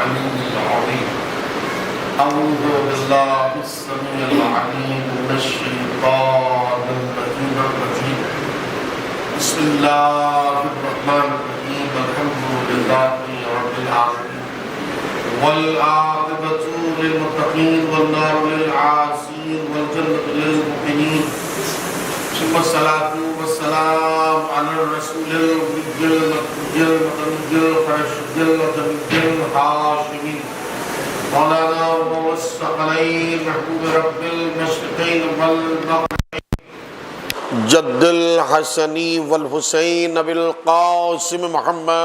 العلي العظيم. أعوذ بالله السميع العليم من الشيطان اللعين الرجيم. بسم الله الرحمن الرحيم. الحمد لله رب العالمين والعاقبة للمتقين والنار للعاصين والجنة للمؤمنين. ثم الصلاة والسلام على الرسول النبي المكي المدني الحاشمي الهاشمي مولانا والثقلين محبوب رب المشرقين والمغربين جد الحسن والحسين بالقاسم محمد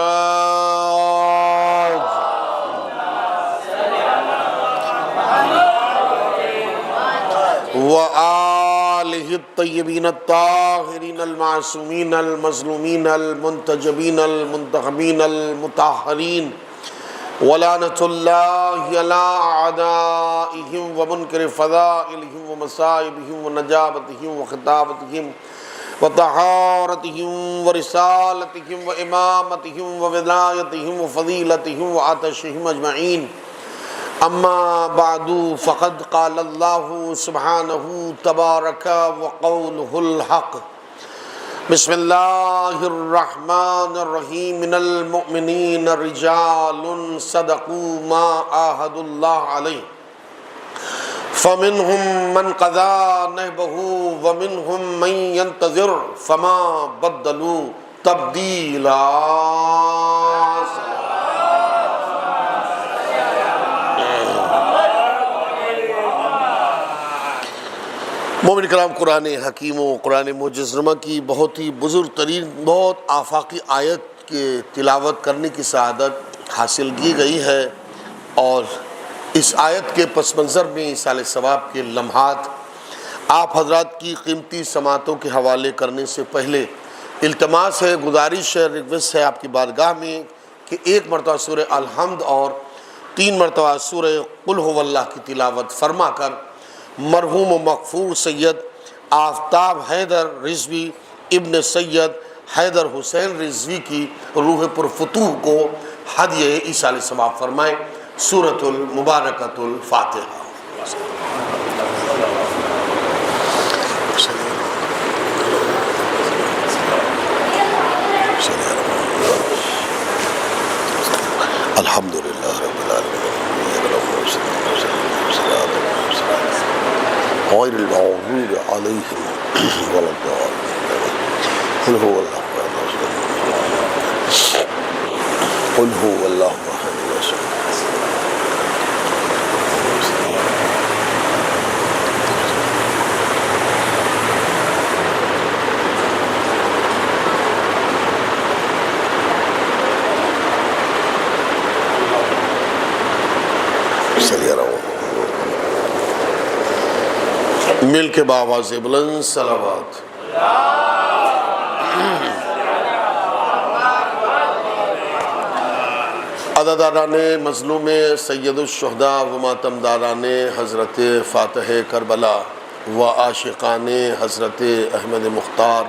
وآلہ الطیبین الطاہرین المعصومین المظلومین المنتجبین المنتخبین المطہرین ولعنۃ اللہ علی اعدائہم ومنکر فضائلہم ومصائبہم ونجابتہم وخطابتہم وطہارتہم ورسالتہم وامامتہم وولایتہم وفضیلتہم وعطشہم اجمعین. اما بعد فقد قال اللہ سبحانہ تبارک وقولہ الحق. بسم اللہ الرحمن الرحیم. من المؤمنین رجال صدقوا ما عاہدوا اللہ علیہ فمنہم من قضى نحبہ ومنہم من ينتظر فما بدلوا تبدیلا. مومن کرام، قرآن حکیم و قرآن معجزنامہ کی بہت ہی بزرگ ترین، بہت آفاقی آیت کے تلاوت کرنے کی سعادت حاصل کی گئی ہے، اور اس آیت کے پس منظر میں ایصال ثواب کے لمحات آپ حضرات کی قیمتی سماعتوں کے حوالے کرنے سے پہلے التماس ہے، گزارش ہے، ریکویسٹ ہے آپ کی بارگاہ میں کہ ایک مرتبہ سورہ الحمد اور 3 مرتبہ سورہ قل هو اللہ کی تلاوت فرما کر مرحوم و مغفور سید آفتاب حیدر رضوی ابن سید حیدر حسین رضوی کی روح پرفتوح کو ہدیہ ایصال ثواب فرمائیں. سورۃ المبارکۃ الفاتحہ. الحمدللہ رب العالمین غیر المغضوب علیہم ولا الضالین. قل هو اللہ قل هو اللہ احد. مل کے بآواز بلند صلوات. عزاداران مظلوم سید الشہداء و ماتمداران حضرت فاتح کربلا و عاشقان حضرت احمد مختار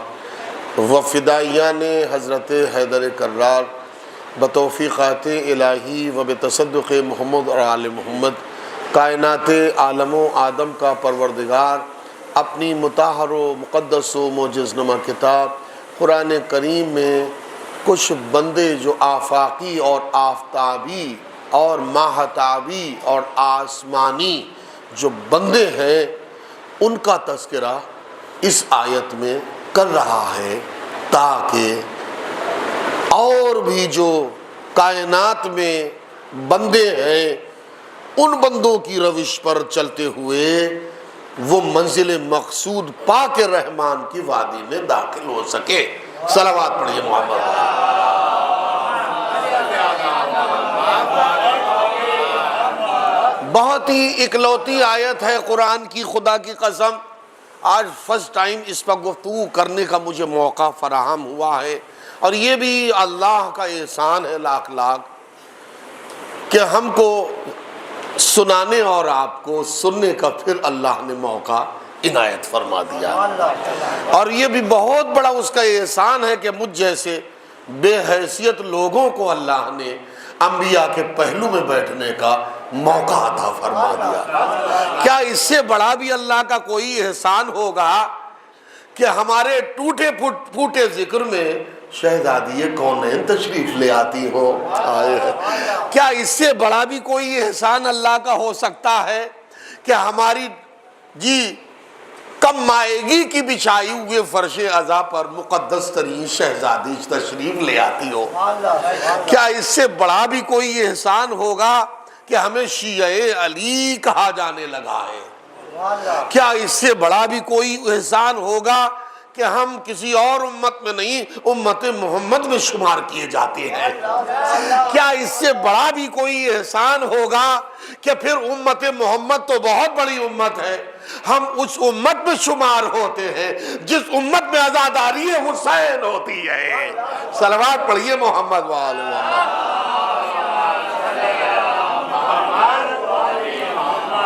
و فدائیان حضرت حیدر کرار بتوفیقات الہی و بتصدق محمد اور آل محمد، کائنات عالم و آدم کا پروردگار اپنی مطہر و مقدس و معجزنامہ کتاب قرآن کریم میں کچھ بندے جو آفاقی اور آفتابی اور ماہتابی اور آسمانی جو بندے ہیں ان کا تذکرہ اس آیت میں کر رہا ہے، تاکہ اور بھی جو کائنات میں بندے ہیں ان بندوں کی روش پر چلتے ہوئے وہ منزل مقصود پاک رحمان کی وادی میں داخل ہو سکے. صلوات پڑھیے محمد. بہت ہی اکلوتی آیت ہے قرآن کی، خدا کی قسم آج فرسٹ ٹائم اس پر گفتگو کرنے کا مجھے موقع فراہم ہوا ہے، اور یہ بھی اللہ کا احسان ہے لاکھ لاکھ کہ ہم کو سنانے اور آپ کو سننے کا پھر اللہ نے موقع عنایت فرما دیا. اور یہ بھی بہت بڑا اس کا احسان ہے کہ مجھ جیسے بے حیثیت لوگوں کو اللہ نے انبیاء کے پہلو میں بیٹھنے کا موقع عطا فرما دیا۔ کیا اس سے بڑا بھی اللہ کا کوئی احسان ہوگا کہ ہمارے ٹوٹے پھوٹے ذکر میں شہزادی کونین تشریف لے آتی ہو؟ کیا اس سے بڑا بھی کوئی احسان اللہ کا ہو سکتا ہے کہ ہماری کم مائگی کی بچھائی ہوئے فرش عزا پر مقدس ترین شہزادی تشریف لے آتی ہو؟ کیا اس سے بڑا بھی کوئی احسان ہوگا کہ ہمیں شیعہ علی کہا جانے لگا ہے؟ کیا اس سے بڑا بھی کوئی احسان ہوگا کہ ہم کسی اور امت میں نہیں امت محمد میں شمار کیے جاتے ہیں؟ کیا اس سے بڑا بھی کوئی احسان ہوگا کہ پھر امت محمد تو بہت بڑی امت ہے، ہم اس امت میں شمار ہوتے ہیں جس امت میں عزاداری حسین ہوتی ہے؟ صلوات پڑھیے محمد وآل محمد۔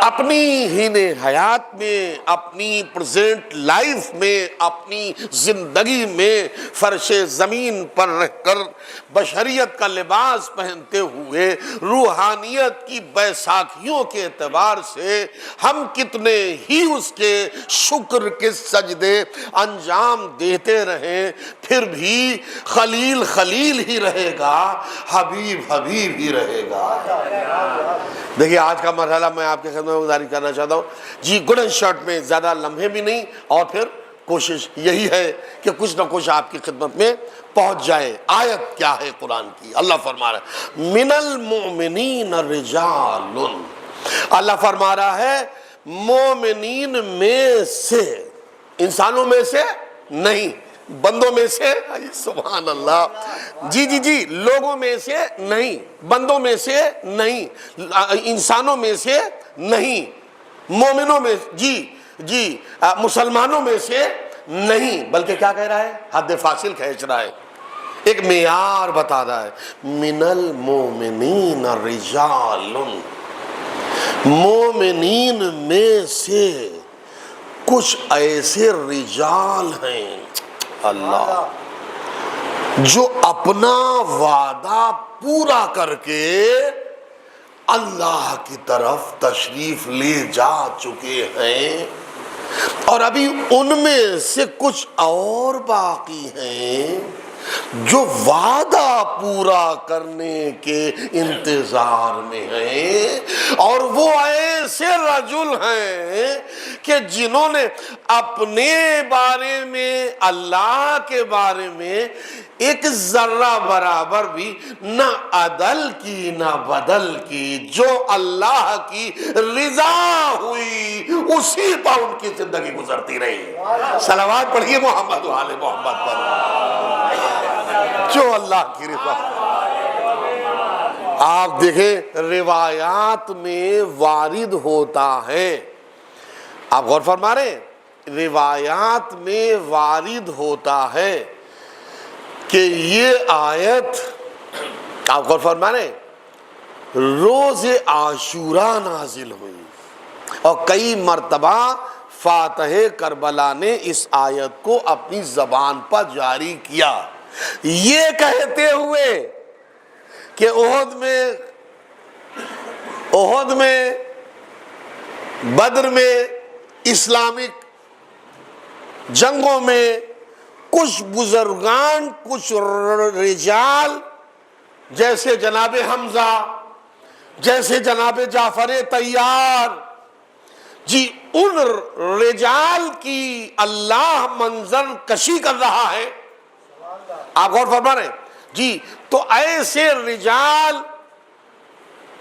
اپنی ہین حیات میں، اپنی پریزنٹ لائف میں، اپنی زندگی میں فرش زمین پر رہ کر بشریت کا لباس پہنتے ہوئے روحانیت کی بیساکھیوں کے اعتبار سے ہم کتنے ہی اس کے شکر کے سجدے انجام دیتے رہیں، پھر بھی خلیل خلیل ہی رہے گا، حبیب حبیب ہی رہے گا۔ دیکھیے آج کا مرحلہ میں آپ کے خدمت میں گزارش کرنا چاہتا ہوں گڈ اینڈ شارٹ میں، زیادہ لمحے بھی نہیں، اور پھر کوشش یہی ہے کہ کچھ نہ کچھ آپ کی خدمت میں پہنچ جائے۔ آیت کیا ہے قرآن کی؟ اللہ فرما رہا ہے من المؤمنین رجال، اللہ فرما رہا ہے مومنین میں سے، انسانوں میں سے نہیں، بندوں میں سے، سبحان اللہ، جی لوگوں میں سے نہیں، بندوں میں سے نہیں، انسانوں میں سے نہیں، مومنوں میں مسلمانوں میں سے نہیں، بلکہ کیا کہہ رہا ہے؟ حد فاصل کھینچ رہا ہے، ایک معیار بتا رہا ہے، من المؤمنین رجال، مومنین میں سے کچھ ایسے رجال ہیں اللہ جو اپنا وعدہ پورا کر کے اللہ کی طرف تشریف لے جا چکے ہیں، اور ابھی ان میں سے کچھ اور باقی ہیں جو وعدہ پورا کرنے کے انتظار میں ہیں، اور وہ ایسے رجل ہیں کہ جنہوں نے اپنے بارے میں اللہ کے بارے میں ایک ذرہ برابر بھی نہ عدل کی نہ بدل کی، جو اللہ کی رضا ہوئی اسی پر ان کی زندگی گزرتی رہی۔ صلوات پڑھیے محمد وآل محمد پر، جو اللہ کی رضا۔ آپ دیکھیں روایات میں وارد ہوتا ہے، آپ غور فرما رہے ہیں، روایات میں وارد ہوتا ہے کہ یہ آیت، آپ غور فرما رہے ہیں، روز عاشوراء نازل ہوئی، اور کئی مرتبہ فاتح کربلا نے اس آیت کو اپنی زبان پر جاری کیا، یہ کہتے ہوئے کہ احد میں بدر میں اسلامک جنگوں میں کچھ بزرگان، کچھ رجال جیسے جناب حمزہ، جیسے جناب جعفر طیار، ان رجال کی اللہ منظر کشی کر رہا ہے۔ آپ غور فرما رہے ہیں تو ایسے رجال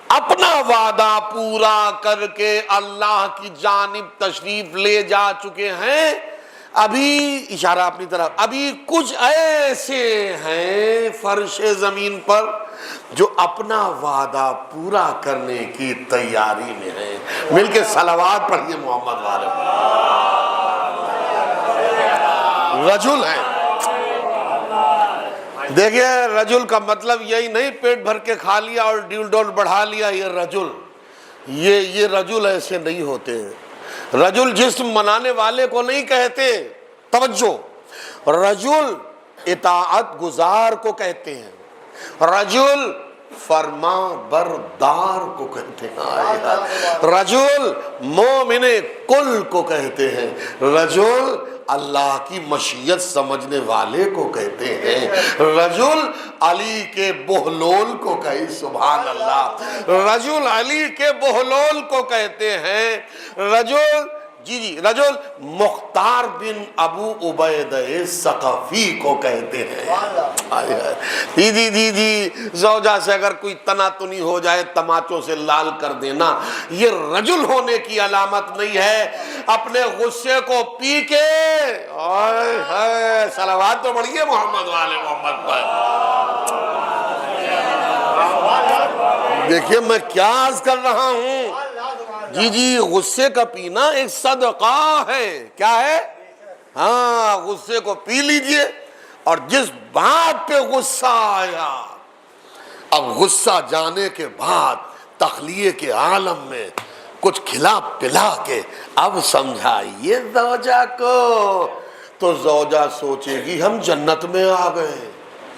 اپنا وعدہ پورا کر کے اللہ کی جانب تشریف لے جا چکے ہیں، ابھی اشارہ اپنی طرف، ابھی کچھ ایسے ہیں فرش زمین پر جو اپنا وعدہ پورا کرنے کی تیاری میں ہیں۔ مل کے صلوات پڑھیے محمد والے۔ رجل ہیں، دیکھیے رجل کا مطلب یہی نہیں پیٹ بھر کے کھا لیا اور ڈیل ڈول بڑھا لیا، یہ رجل، یہ رجل ایسے نہیں ہوتے ہیں۔ رجل جسم منانے والے کو نہیں کہتے، توجہ، رجل اطاعت گزار کو کہتے ہیں، رجل فرما بردار کو کہتے ہیں، رجل مومن کل کو کہتے ہیں، رجل اللہ کی مشیت سمجھنے والے کو کہتے ہیں، رجل علی کے بہلول کو کہے، سبحان اللہ، رجل علی کے بہلول کو کہتے ہیں، رجل رجل مختار بن ابو عبیدہ ثقفی کو کہتے ہیں۔ جی زوجہ سے اگر کوئی تناتنی ہو جائے تماچوں سے لال کر دینا یہ رجل ہونے کی علامت نہیں ہے، اپنے غصے کو پی کے صلوات تو پڑھیے محمد والے محمد پر۔ دیکھیے میں کیا عرض کر رہا ہوں، جی غصے کا پینا ایک صدقہ ہے، کیا ہے؟ ہاں غصے کو پی لیجئے، اور جس بات پہ غصہ آیا اب غصہ جانے کے بعد تخلیے کے عالم میں کچھ کھلا پلا کے اب سمجھائیے زوجہ کو، تو زوجہ سوچے گی ہم جنت میں آ گئے۔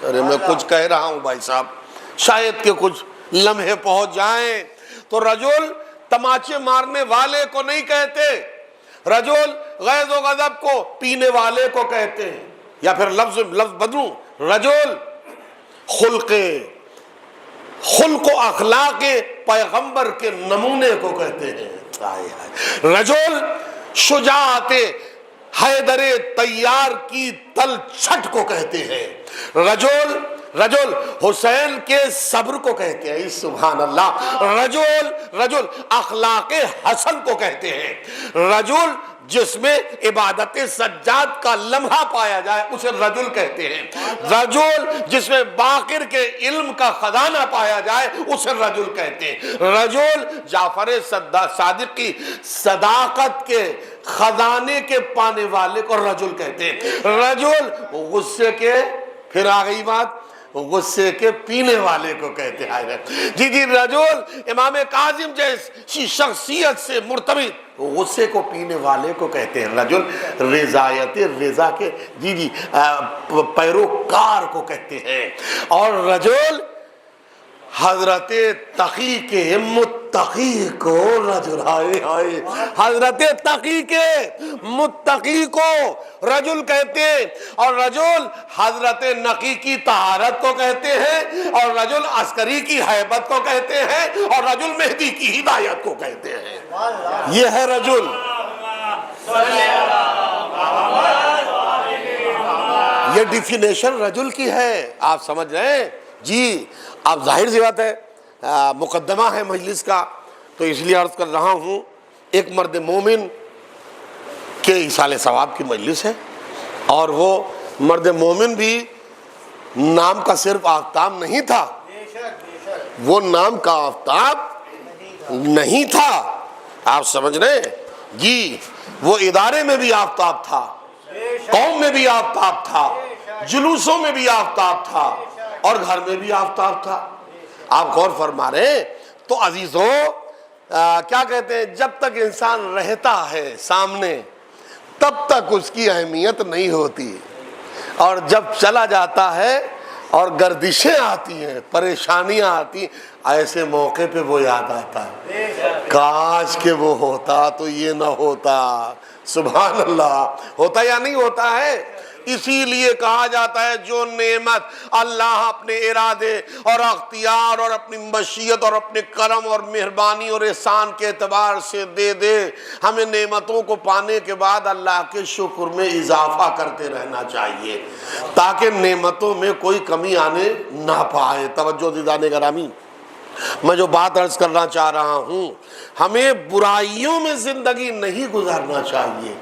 ارے میں کچھ کہہ رہا ہوں بھائی صاحب، شاید کہ کچھ لمحے پہنچ جائیں۔ تو رجل تماچے مارنے والے کو نہیں کہتے، رجل غیظ و غضب کو پینے والے کو کہتے ہیں، یا پھر لفظ بدلوں، رجل خلق و اخلاق پیغمبر کے نمونے کو کہتے ہیں، رجل شجاعت حیدر طیار کی تل چھٹ کو کہتے ہیں، رجل حسین کے صبر کو کہتے ہیں، سبحان اللہ، رجل اخلاق حسن کو کہتے ہیں، رجل جس میں عبادت سجاد کا لمحہ پایا جائے اسے رجل کہتے ہیں، رجل جس میں باقر کے علم کا خزانہ پایا جائے اسے رجل کہتے ہیں، رجل جعفر صادق کی صداقت کے خزانے کے پانے والے کو رجل کہتے ہیں، رجل غصے کے، پھر آ گئی بات، غصے کے پینے والے کو کہتے ہیں، جی رجل امام کاظم جیسی شخصیت سے مرتبط غصے کو پینے والے کو کہتے ہیں، رجل رضایت رضا کے پیروکار کو کہتے ہیں، اور رجل حضرت تقی کے متقی کو رجل، حضرت تقی کے متقی کو رجل کہتے ہیں، اور رجل حضرت نقی کی طہارت کو کہتے ہیں، اور رجل عسکری کی ہیبت کو کہتے ہیں، اور رجل مہدی کی ہدایت کو کہتے ہیں۔ یہ ہے رجل۔ یہ ڈیفینیشن رجل کی ہے، آپ سمجھ رہے ہیں؟ جی آپ ظاہر سی بات ہے مقدمہ ہے مجلس کا، تو اس لیے عرض کر رہا ہوں، ایک مرد مومن کے ایصال ثواب کی مجلس ہے، اور وہ مرد مومن بھی نام کا صرف آفتاب نہیں تھا، وہ نام کا آفتاب نہیں تھا، آپ سمجھ رہے ہیں؟ جی وہ ادارے میں بھی آفتاب تھا، قوم میں بھی آفتاب تھا، جلوسوں میں بھی آفتاب تھا، اور گھر میں بھی آفتاب تھا۔ آپ غور فرما رہے ہیں؟ تو عزیزوں کیا کہتے ہیں، جب تک انسان رہتا ہے سامنے تب تک اس کی اہمیت نہیں ہوتی، اور جب چلا جاتا ہے اور گردشیں آتی ہیں، پریشانیاں آتی ہیں، ایسے موقع پہ وہ یاد آتا ہے، کاش کہ وہ ہوتا تو یہ نہ ہوتا۔ سبحان اللہ، ہوتا یا نہیں ہوتا ہے؟ اسی لیے کہا جاتا ہے جو نعمت اللہ اپنے ارادے اور اختیار اور اپنی مشیت اور اپنے کرم اور مہربانی اور احسان کے اعتبار سے دے دے، ہمیں نعمتوں کو پانے کے بعد اللہ کے شکر میں اضافہ کرتے رہنا چاہیے تاکہ نعمتوں میں کوئی کمی آنے نہ پائے۔ توجہ دیدان گرامی، میں جو بات عرض کرنا چاہ رہا ہوں، ہمیں برائیوں میں زندگی نہیں گزارنا چاہیے،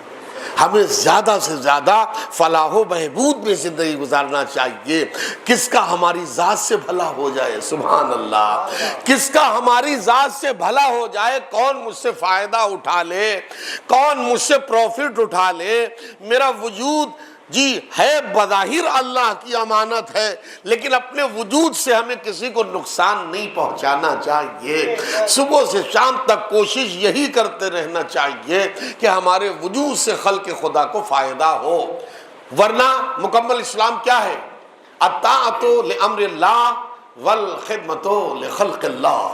ہمیں زیادہ سے زیادہ فلاح و بہبود میں زندگی گزارنا چاہیے۔ کس کا ہماری ذات سے بھلا ہو جائے، سبحان اللہ، کس کا ہماری ذات سے بھلا ہو جائے، کون مجھ سے فائدہ اٹھا لے، کون مجھ سے پروفٹ اٹھا لے۔ میرا وجود جی ہے بظاہر اللہ کی امانت ہے، لیکن اپنے وجود سے ہمیں کسی کو نقصان نہیں پہنچانا چاہیے۔ صبح سے شام تک کوشش یہی کرتے رہنا چاہیے کہ ہمارے وجود سے خلق خدا کو فائدہ ہو۔ ورنہ مکمل اسلام کیا ہے؟ الطاعۃ لامر اللہ والخدمۃ لخلق اللہ،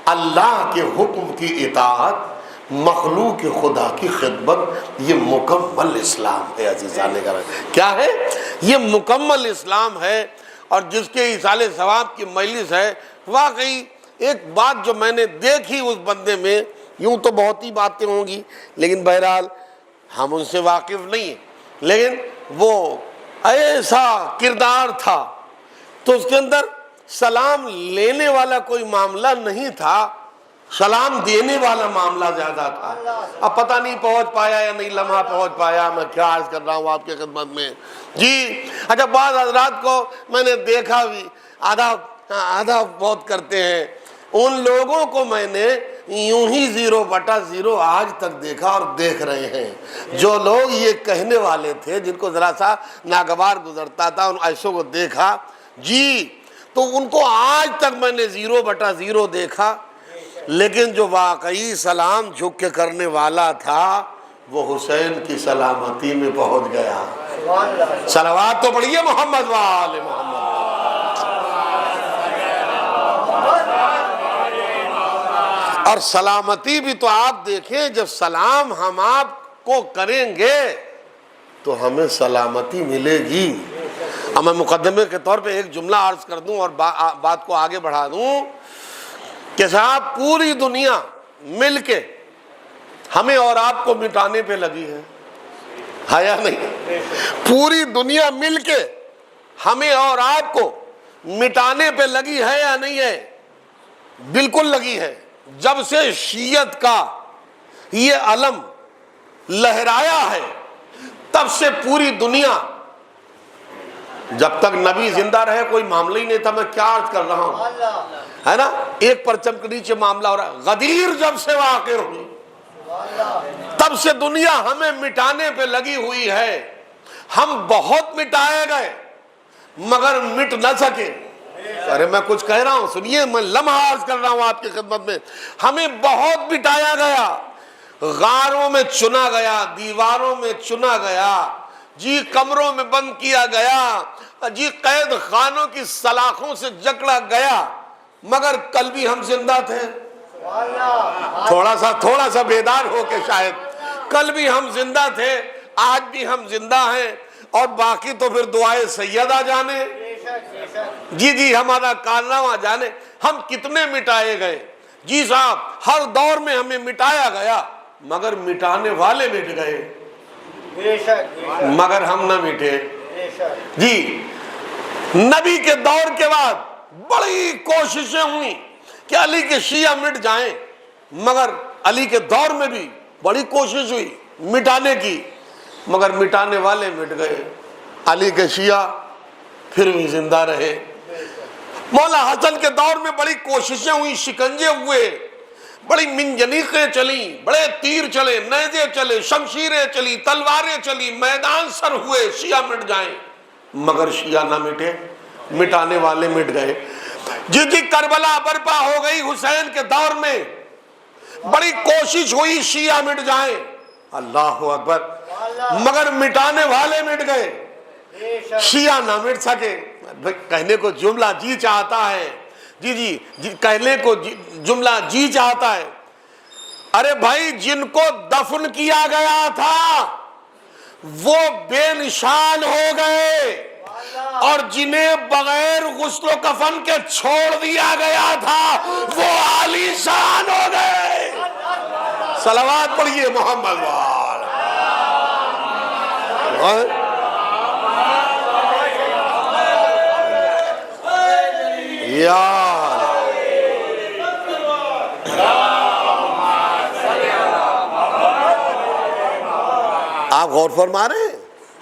اللہ کے حکم کی اطاعت، مخلوق خدا کی خدمت، یہ مکمل اسلام ہے عزیزان کرام۔ کیا ہے؟ یہ مکمل اسلام ہے۔ اور جس کے ایصال ثواب کی مجلس ہے، واقعی ایک بات جو میں نے دیکھی اس بندے میں، یوں تو بہت ہی باتیں ہوں گی لیکن بہرحال ہم ان سے واقف نہیں ہیں، لیکن وہ ایسا کردار تھا، تو اس کے اندر سلام لینے والا کوئی معاملہ نہیں تھا، سلام دینے والا معاملہ زیادہ تھا۔ اب پتہ نہیں پہنچ پایا یا نہیں لمحہ پہنچ پایا، میں کیا عرض کر رہا ہوں آپ کی خدمت میں جی۔ اچھا، بعض حضرات کو میں نے دیکھا بھی آدھا بہت کرتے ہیں، ان لوگوں کو میں نے یوں ہی 0/0 آج تک دیکھا اور دیکھ رہے ہیں۔ جو لوگ یہ کہنے والے تھے، جن کو ذرا سا ناگوار گزرتا تھا، ان ایسوں کو دیکھا جی، تو ان کو آج تک میں نے 0/0 دیکھا، لیکن جو واقعی سلام جھک کے کرنے والا تھا وہ حسین کی سلامتی میں پہنچ گیا۔ صلوات تو پڑھیے محمد وآل محمد۔ اور سلامتی بھی تو آپ دیکھیں، جب سلام ہم آپ کو کریں گے تو ہمیں سلامتی ملے گی۔ اب میں مقدمے کے طور پہ ایک جملہ عرض کر دوں اور بات کو آگے بڑھا دوں کہ صاحب پوری دنیا مل کے ہمیں اور آپ کو مٹانے پہ لگی ہے یا نہیں؟ پوری دنیا مل کے ہمیں اور آپ کو مٹانے پہ لگی ہے یا نہیں ہے؟ بالکل لگی ہے۔ جب سے شیعت کا یہ علم لہرایا ہے، تب سے پوری دنیا، جب تک نبی زندہ رہے کوئی معاملہ ہی نہیں تھا، میں کیا عرض کر رہا ہوں، ہے نا؟ ایک پرچم کے نیچے معاملہ ہو رہا ہے۔ غدیر جب سے واقع ہوئی، تب سے دنیا ہمیں مٹانے پہ لگی ہوئی ہے۔ ہم بہت مٹائے گئے مگر مٹ نہ سکے۔ ارے میں کچھ کہہ رہا ہوں، سنیے، میں لمحہ عرض کر رہا ہوں آپ کی خدمت میں۔ ہمیں بہت مٹایا گیا، غاروں میں چنا گیا، دیواروں میں چنا گیا جی، کمروں میں بند کیا گیا جی، قید خانوں کی سلاخوں سے جکڑا گیا، مگر کل بھی ہم زندہ تھے۔ تھوڑا سا بیدار ہو کے، شاید کل بھی ہم زندہ تھے، آج بھی ہم زندہ ہیں، اور باقی تو پھر دعائے سیدہ جانے جی ہمارا کارنامہ جانے۔ ہم کتنے مٹائے گئے جی صاحب، ہر دور میں ہمیں مٹایا گیا، مگر مٹانے والے مٹ گئے، مگر ہم نہ مٹے جی۔ نبی کے دور کے بعد بڑی کوششیں ہوئی کہ علی کے شیعہ مٹ جائیں، مگر علی کے دور میں بھی بڑی کوشش ہوئی مٹانے کی، مگر مٹانے والے مٹ گئے، علی کے شیعہ پھر بھی زندہ رہے۔ مولا حسن کے دور میں بڑی کوششیں ہوئی، شکنجے ہوئے، بڑی منجنیقیں چلیں، بڑے تیر چلے، نیزے چلے، شمشیریں چلی، تلواریں چلی، میدان سر ہوئے شیعہ مٹ جائیں، مگر شیعہ نہ مٹے، مٹانے والے مٹ گئے۔ جی کربلا برپا ہو گئی حسین کے دور میں، بڑی کوشش ہوئی شیعہ مٹ جائیں، اللہ اکبر، مگر مٹانے والے مٹ گئے، شیعہ نہ مٹ سکے۔ کہنے کو جملہ جی چاہتا ہے جی کہنے کو جملہ جی چاہتا ہے، ارے بھائی جن کو دفن کیا گیا تھا وہ بے نشان ہو گئے، اور جنہیں بغیر غسل و کفن کے چھوڑ دیا گیا تھا وہ عالی شان ہو گئے۔ صلوات پڑھیے محمد وال۔ آپ غور فرما رہے ہیں،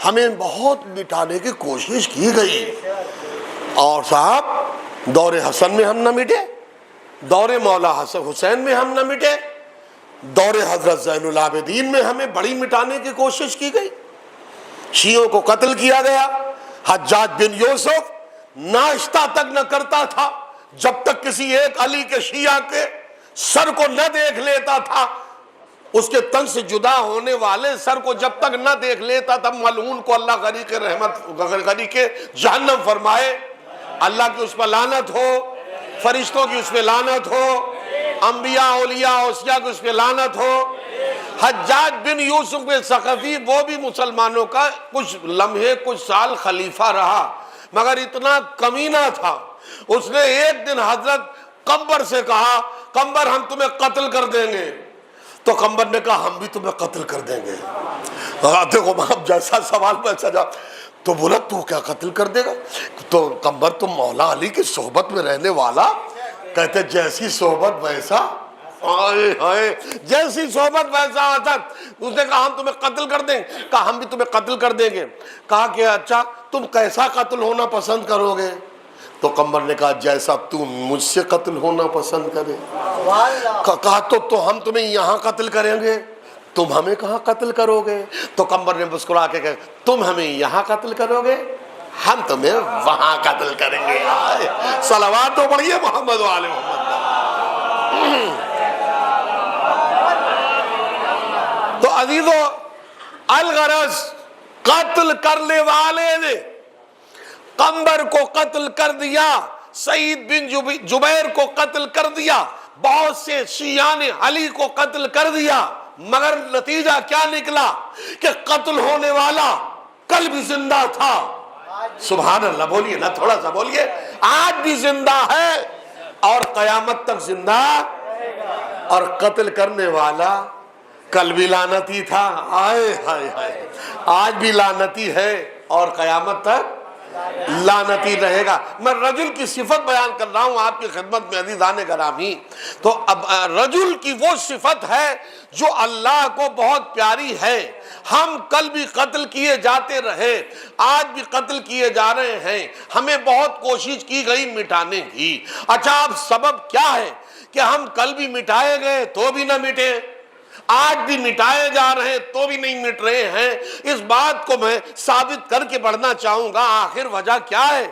ہمیں بہت مٹانے کی کوشش کی گئی، اور صاحب دور حسن میں ہم نہ مٹے، دور مولا حسین میں ہم نہ مٹے، دور حضرت زین العابدین میں ہمیں بڑی مٹانے کی کوشش کی گئی، شیعوں کو قتل کیا گیا۔ حجاج بن یوسف ناشتہ تک نہ کرتا تھا جب تک کسی ایک علی کے شیعہ کے سر کو نہ دیکھ لیتا تھا، اس کے تن سے جدا ہونے والے سر کو جب تک نہ دیکھ لیتا تب ملعون کو اللہ غریق رحمت غریق جہنم فرمائے، اللہ کی اس پر لعنت ہو، فرشتوں کی اس پہ لعنت ہو، انبیاء اولیاء اوصیاء کی اس پہ لعنت ہو۔ حجاج بن یوسف ثقفی وہ بھی مسلمانوں کا کچھ لمحے کچھ سال خلیفہ رہا، مگر اتنا کمینہ تھا، اس نے ایک دن حضرت قمبر سے کہا قمبر ہم تمہیں قتل کر دیں گے، تو قمبر نے کہا ہم بھی تمہیں قتل کر دیں گے۔ دیکھو اب جیسا سوال ویسا جواب، تو بولا تو کیا قتل کر دے گا؟ تو قمبر تم مولا علی کی صحبت میں رہنے والا، کہتے جیسی صحبت ویسا، آئے ہائے جیسی صحبت ویسا حضرت۔ اس نے کہا ہم تمہیں قتل کر دیں گے، کہا ہم بھی تمہیں قتل کر دیں گے۔ کہا کہ اچھا تم کیسا قتل ہونا پسند کرو گے؟ تو قمبر نے کہا جیسا تم مجھ سے قتل ہونا پسند کرے۔ کہا تو ہم تمہیں یہاں قتل کریں گے، تم ہمیں کہاں قتل کرو گے؟ تو قمبر نے مسکرا کے کہا تم ہمیں یہاں قتل کرو گے، ہم تمہیں وہاں قتل کریں گے۔ صلوات تو پڑھیے محمد و آل محمد۔ تو عزیزو الغرض قتل کرنے والے نے قمبر کو قتل کر دیا، سعید بن جبیر کو قتل کر دیا، بہت سے شیعہ نے علی کو قتل کر دیا، مگر نتیجہ کیا نکلا کہ قتل ہونے والا کل بھی زندہ تھا۔ سبحان اللہ بولیے نا، تھوڑا سا بولیے، آج بھی زندہ ہے اور قیامت تک زندہ، اور قتل کرنے والا کل بھی لعنتی تھا، آئے ہائے ہائے آج بھی لعنتی ہے اور قیامت تک لعنتی رہے گا۔ میں رجل کی صفت بیان کر رہا ہوں آپ کی خدمت میں عزیزان گرامی۔ تو اب رجل کی وہ صفت ہے جو اللہ کو بہت پیاری ہے۔ ہم کل بھی قتل کیے جاتے رہے، آج بھی قتل کیے جا رہے ہیں، ہمیں بہت کوشش کی گئی مٹانے کی۔ اچھا اب سبب کیا ہے کہ ہم کل بھی مٹائے گئے تو بھی نہ مٹے، آج بھی مٹائے جا رہے ہیں تو بھی نہیں مٹ رہے ہیں؟ اس بات کو میں ثابت کر کے بڑھنا چاہوں گا۔ آخر وجہ کیا ہے؟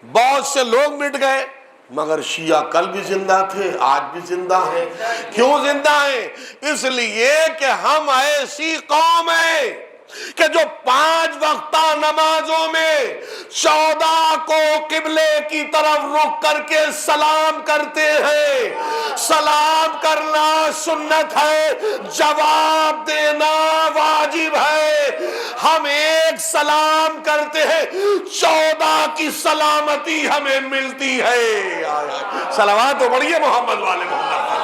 بہت سے لوگ مٹ گئے مگر شیعہ کل بھی زندہ تھے، آج بھی زندہ ہیں۔ کیوں زندہ ہیں؟ اس لیے کہ ہم ایسی قوم ہیں کہ جو 5 وقتہ نمازوں میں 14 کو قبلے کی طرف رخ کر کے سلام کرتے ہیں۔ سلام کرنا سنت ہے، جواب دینا واجب ہے۔ ہم ایک سلام کرتے ہیں، 14 کی سلامتی ہمیں ملتی ہے۔ صلوات تو پڑھیے محمد والے محمد۔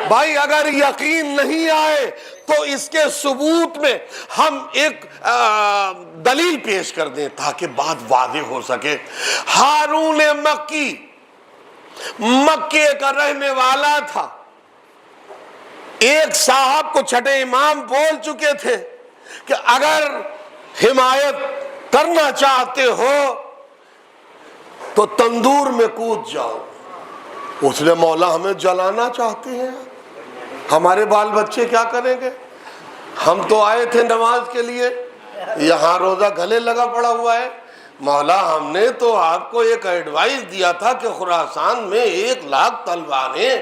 بھائی اگر یقین نہیں آئے تو اس کے ثبوت میں ہم ایک دلیل پیش کر دیں تاکہ بات واضح ہو سکے۔ ہارون مکی مکے کا رہنے والا تھا، ایک صاحب کو چھٹے امام بول چکے تھے کہ اگر حمایت کرنا چاہتے ہو تو تندور میں کود جاؤ۔ اس نے مولا ہمیں جلانا چاہتے ہیں، ہمارے بال بچے کیا کریں گے؟ ہم تو آئے تھے نماز کے لیے، یہاں روزہ گلے لگا پڑا ہوا ہے۔ مولا ہم نے تو آپ کو ایک ایڈوائز دیا تھا کہ خراسان میں 1,00,000 تلواریں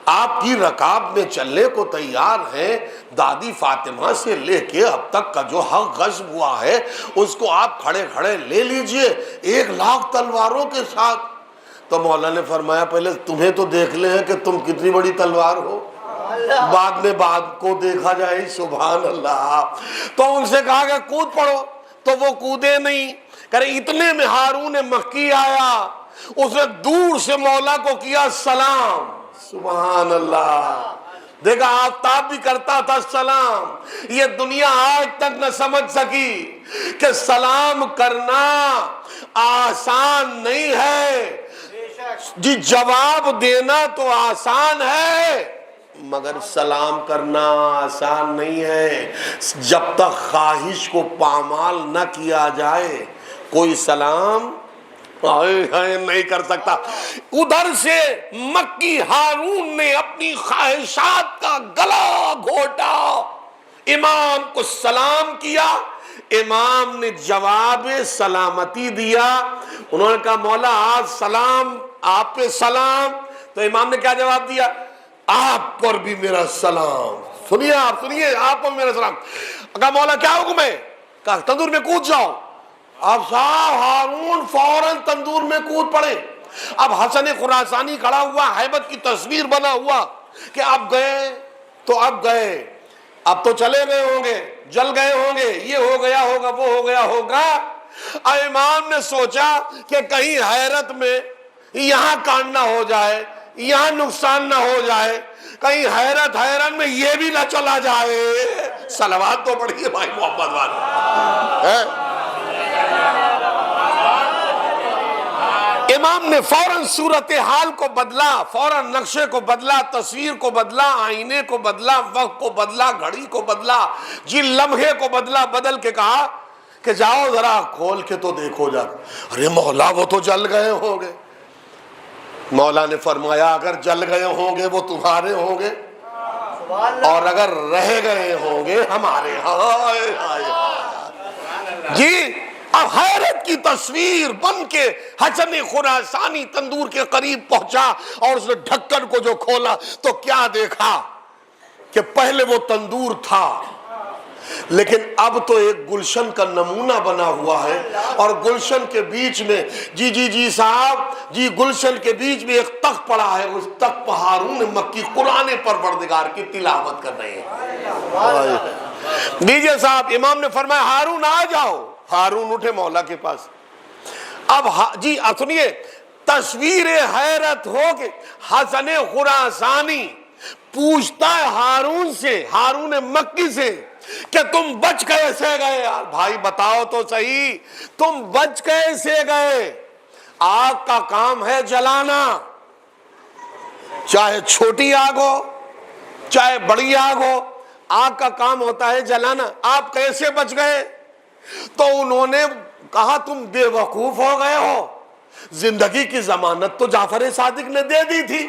آپ کی رکاب میں چلنے کو تیار ہیں، دادی فاطمہ سے لے کے اب تک کا جو حق غصب ہوا ہے اس کو آپ کھڑے کھڑے لے لیجئے 1,00,000 تلواروں کے ساتھ۔ تو مولا نے فرمایا پہلے تمہیں تو دیکھ لیں کہ تم کتنی بڑی تلوار ہو، بعد میں بات کو دیکھا جائے۔ سبحان اللہ۔ تو ان سے کہا کہ کود پڑو، تو وہ کودے نہیں۔ کہ اتنے میں ہارون مکی آیا، اس نے دور سے مولا کو کیا سلام۔ سبحان اللہ۔ دیکھا آفتاب بھی کرتا تھا سلام۔ یہ دنیا آج تک نہ سمجھ سکی کہ سلام کرنا آسان نہیں ہے، جی جواب دینا تو آسان ہے مگر سلام کرنا آسان نہیں ہے۔ جب تک خواہش کو پامال نہ کیا جائے کوئی سلام نہیں کر سکتا۔ ادھر سے مکی ہارون نے اپنی خواہشات کا گلا گھوٹا، امام کو سلام کیا، امام نے جواب سلامتی دیا. انہوں نے کہا مولا آج سلام آپ پہ سلام. تو امام نے کیا جواب دیا؟ آپ پر بھی میرا سلام. سنیے آپ پر میرا سلام. کہا مولا کیا حکم ہے؟ کہا تندور میں کود جاؤ. اب صاحب ہارون فوراً تندور میں کود پڑے. اب حسن خراسانی کھڑا ہوا، ہیبت کی تصویر بنا ہوا کہ اب گئے تو اب گئے، اب تو چلے گئے ہوں گے، جل گئے ہوں گے، یہ ہو گیا ہوگا، وہ ہو گیا ہوگا. امام نے سوچا کہ کہیں حیرت میں یہاں کانڈ نہ ہو جائے، یہاں نقصان نہ ہو جائے، کہیں حیرت میں یہ بھی نہ چلا جائے. صلوات تو پڑھیے بھائی محمد والے. امام نے فوراً صورتحال کو بدلا، فوراً نقشے کو بدلا، تصویر کو بدلا، آئینے کو بدلا، وقت کو بدلا، گھڑی کو بدلا، جی لمحے کو بدلا. بدل کے کہا کہ جاؤ ذرا کھول کے تو دیکھو جا. ارے مولا وہ تو جل گئے ہوں گے. مولا نے فرمایا اگر جل گئے ہوں گے وہ تمہارے ہوں گے، اور اگر رہ گئے ہوں گے ہمارے. جی اب حیرت کی تصویر بن کے حسن خراسانی تندور کے قریب پہنچا، اور اس نے ڈھکن کو جو کھولا تو کیا دیکھا کہ پہلے وہ تندور تھا، لیکن اب تو ایک گلشن کا نمونہ بنا ہوا ہے، اور گلشن کے بیچ میں جی صاحب جی گلشن کے بیچ میں ایک تخت پڑا ہے. اس تخت پر ہارون مکی قرآن پروردگار کی تلاوت کر رہے ہیں. دیجئے صاحب امام نے فرمایا ہارون آ جاؤ. ہارون اٹھے مولا کے پاس. اب جی سنیے، تصویر حیرت ہو کہ حسن خراسانی پوچھتا ہے ہارون سے، ہارون مکی سے کہ تم بچ کیسے گئے؟ یار بھائی بتاؤ تو صحیح، تم بچ کیسے گئے؟ آگ کا کام ہے جلانا، چاہے چھوٹی آگ ہو چاہے بڑی آگ ہو، آگ کا کام ہوتا ہے جلانا. آپ کیسے بچ گئے؟ تو انہوں نے کہا تم بے وقوف ہو گئے ہو، زندگی کی ضمانت تو جعفر صادق نے دے دی تھی.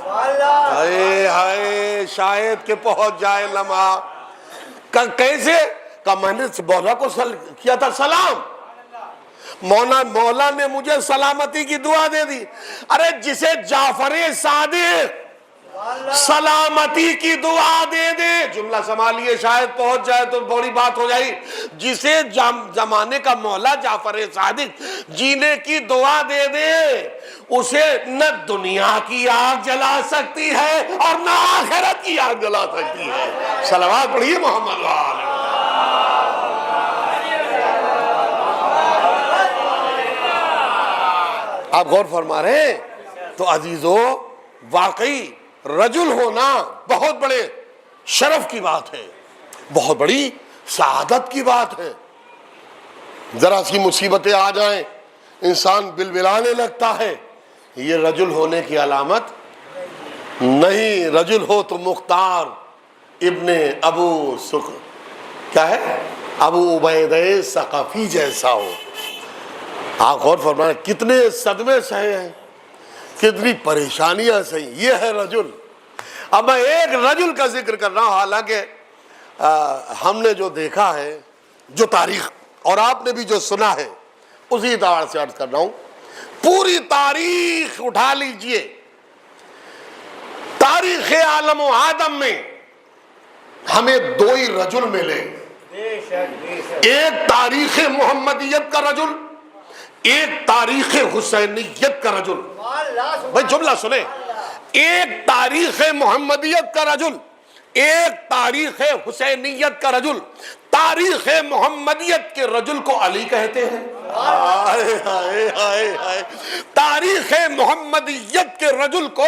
ہائے ہائے شاید کہ پہنچ جائے لمحہ. کیسے؟ کہ میں نے مولا کو کیا تھا سلام، مولا نے مجھے سلامتی کی دعا دے دی. ارے جسے جعفر صادق سلامتی کی دعا دے دے، جملہ سنبھالیے شاید پہنچ جائے تو بڑی بات ہو جائے. جسے زمانے کا مولا جعفر صادق جینے کی دعا دے دے، اسے نہ دنیا کی آگ جلا سکتی ہے اور نہ آخرت کی آگ جلا سکتی ہے. صلوات پڑھیے محمد وآلہ. آپ غور فرما رہے ہیں؟ تو عزیزو واقعی رجل ہونا بہت بڑے شرف کی بات ہے، بہت بڑی سعادت کی بات ہے. ذرا سی مصیبتیں آ جائیں انسان بلبلانے لگتا ہے، یہ رجل ہونے کی علامت نہیں. رجل ہو تو مختار ابن ابو عبیدہ ثقفی جیسا ہو. آپ غور فرمائیں کتنے صدمے سہے ہیں، کتنی پریشانیاں سہی. یہ ہے رجل. اب میں ایک رجل کا ذکر کر رہا ہوں، حالانکہ ہم نے جو دیکھا ہے، جو تاریخ اور آپ نے بھی جو سنا ہے، اسی اعتبار سے عرض کر رہا ہوں. پوری تاریخ اٹھا لیجئے، تاریخ عالم و آدم میں ہمیں دو ہی رجل ملے. ایک تاریخ محمدیت کا رجل، ایک تاریخ حسینیت کا رجل. بھائی جملہ سنیں، ایک تاریخ محمدیت کا رجل، ایک تاریخ حسینیت کا رجل. تاریخ محمدیت کے رجل کو علی کہتے ہیں. تاریخ محمدیت کے رجل کو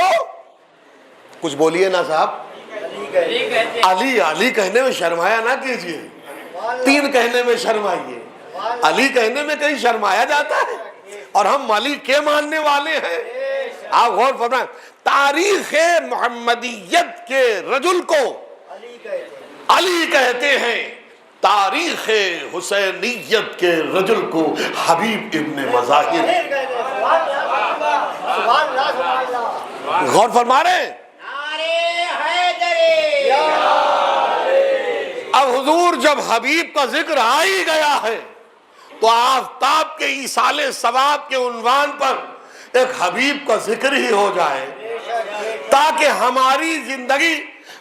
کچھ بولیے نا صاحب، علی کہنے میں شرمایا نہ کیجئے، تین کہنے میں شرمائیے. علی کہنے میں کہیں شرمایا جاتا ہے، اور ہم علی کے ماننے والے ہیں. آپ غور فرمائیں، تاریخ محمدیت کے رجل کو علی کہتے ہیں، تاریخ حسینیت کے رجل کو حبیب ابن مظاہر. غور فرما رہے ہیں؟ اب حضور جب حبیب کا ذکر آ ہی گیا ہے تو آفتاب کے ایصال ثواب کے عنوان پر ایک حبیب کا ذکر ہی ہو جائے تاکہ ہماری زندگی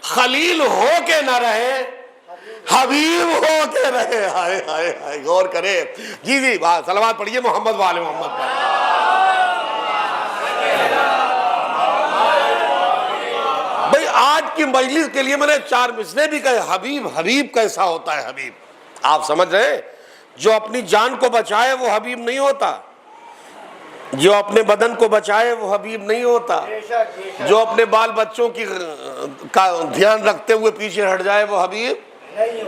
خلیل ہو کے نہ رہے، حبیب ہو کے رہے۔ ہائے ہائے ہائے، غور کرے۔ جی جی صلوات پڑھیے محمد و آل محمد پر۔ بھئی آج کی مجلس کے لیے میں نے 4 مصرعے بھی کہے، حبیب حبیب کیسا ہوتا ہے حبیب؟ آپ سمجھ رہے ہیں؟ جو اپنی جان کو بچائے وہ حبیب نہیں ہوتا، جو اپنے بدن کو بچائے وہ حبیب نہیں ہوتا، جو اپنے بال بچوں کا دھیان رکھتے ہوئے پیچھے ہٹ جائے وہ حبیب،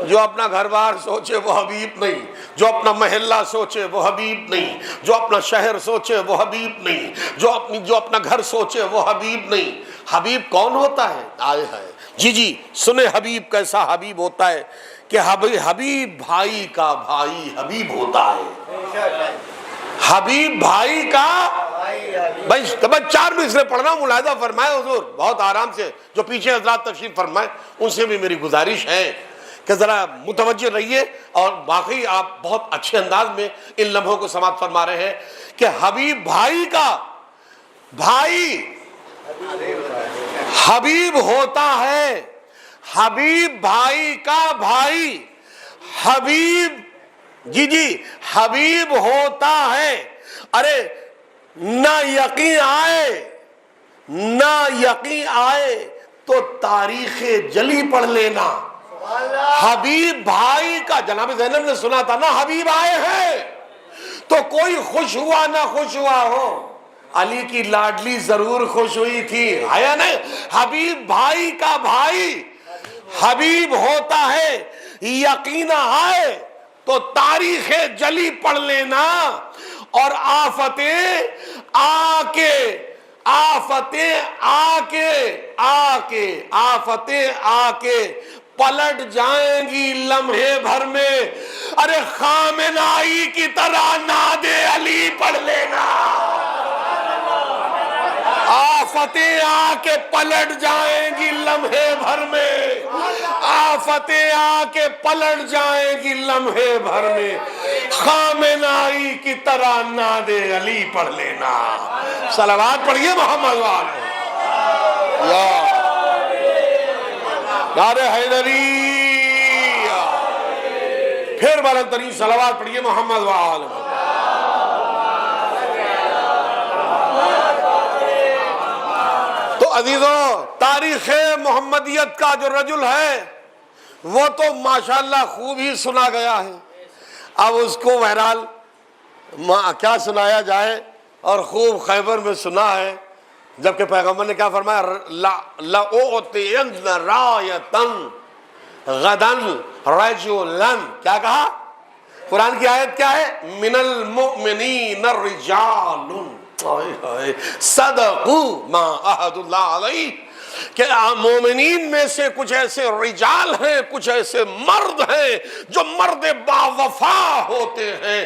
جو اپنا گھر بار سوچے وہ حبیب نہیں، جو اپنا محلہ سوچے وہ حبیب نہیں، جو اپنا شہر سوچے وہ حبیب نہیں، جو اپنا گھر سوچے وہ حبیب نہیں۔ حبیب کون ہوتا ہے؟ آئے ہے جی جی سنیں، حبیب کیسا حبیب ہوتا ہے کہ حبیب بھائی کا بھائی حبیب ہوتا ہے۔ حبیب بھائی کا بھائی 4 مصرعے پڑھنا ملاحظہ فرمائے حضور بہت آرام سے، جو پیچھے حضرات تشریف فرمائے ان سے بھی میری گزارش ہے کہ ذرا متوجہ رہیے، اور باقی آپ بہت اچھے انداز میں ان لمحوں کو سماعت فرما رہے ہیں کہ حبیب بھائی کا بھائی حبیب ہوتا ہے، حبیب بھائی کا بھائی حبیب جی جی حبیب ہوتا ہے۔ ارے نہ یقین آئے تو تاریخ جلی پڑھ لینا۔ حبیب بھائی کا، جناب زینب نے سنا تھا نا حبیب آئے ہیں، تو کوئی خوش ہوا نہ خوش ہوا ہو، علی کی لاڈلی ضرور خوش ہوئی تھی، آیا نہیں؟ حبیب بھائی کا بھائی حبیب ہوتا ہے، یقین آئے تو تاریخ جلی پڑھ لینا، اور آفتیں آ کے پلٹ جائیں گی لمحے بھر میں۔ ارے خامنائی کی طرح ناد علی پڑھ لینا۔ آفتیں آ کے پلٹ جائیں گی لمحے بھر میں، آفتیں آ کے پلٹ جائیں گی لمحے بھر میں، خامنائی کی طرح ناد علی پڑھ لینا۔ صلوات پڑھیے محمد والے، نعرہ حیدری، پھر بلند ترین صلوات پڑھیے محمد والے۔ تو عزیزوں، تاریخ محمدیت کا جو رجل ہے وہ تو ماشاءاللہ خوب ہی سنا گیا ہے، اب اس کو بہرحال کیا سنایا جائے، اور خوب خیبر میں سنا ہے، جبکہ پیغمبر نے کیا فرمایا، لَأُعْطِيَنَّ رَایَةً غَدًا رَجُلًا، کیا کہا؟ قرآن کی آیت کیا ہے؟ مِنَ الْمُؤْمِنِينَ الرِّجَالٌ صدقوا ما عہد اللہ علیہ، کہ مومنین میں سے کچھ ایسے رجال ہیں، کچھ ایسے مرد ہیں جو مرد باوفا ہوتے ہیں،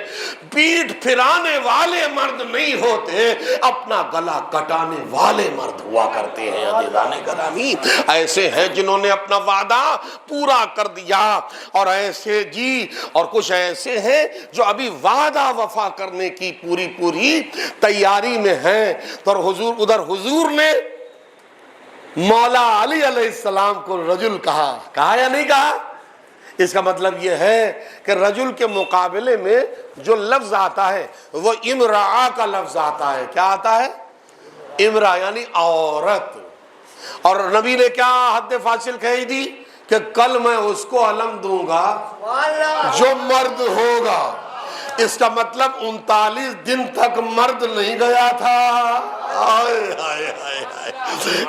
پیٹھ پھرانے والے مرد نہیں ہوتے، اپنا گلا کٹانے والے مرد ہوا کرتے ہیں۔ عزیزان گرامی، ایسے ہیں جنہوں نے اپنا وعدہ پورا کر دیا، اور ایسے اور کچھ ایسے ہیں جو ابھی وعدہ وفا کرنے کی پوری تیاری میں ہیں۔ تو حضور نے مولا علی علیہ السلام کو رجل کہا یا نہیں کہا؟ اس کا مطلب یہ ہے کہ رجل کے مقابلے میں جو لفظ آتا ہے وہ امرأہ کا لفظ آتا ہے۔ کیا آتا ہے؟ امرأہ یعنی عورت۔ اور نبی نے کیا حد فاصل کہی دی کہ کل میں اس کو علم دوں گا جو مرد ہوگا۔ اس کا مطلب 39 دن تک مرد نہیں گیا تھا۔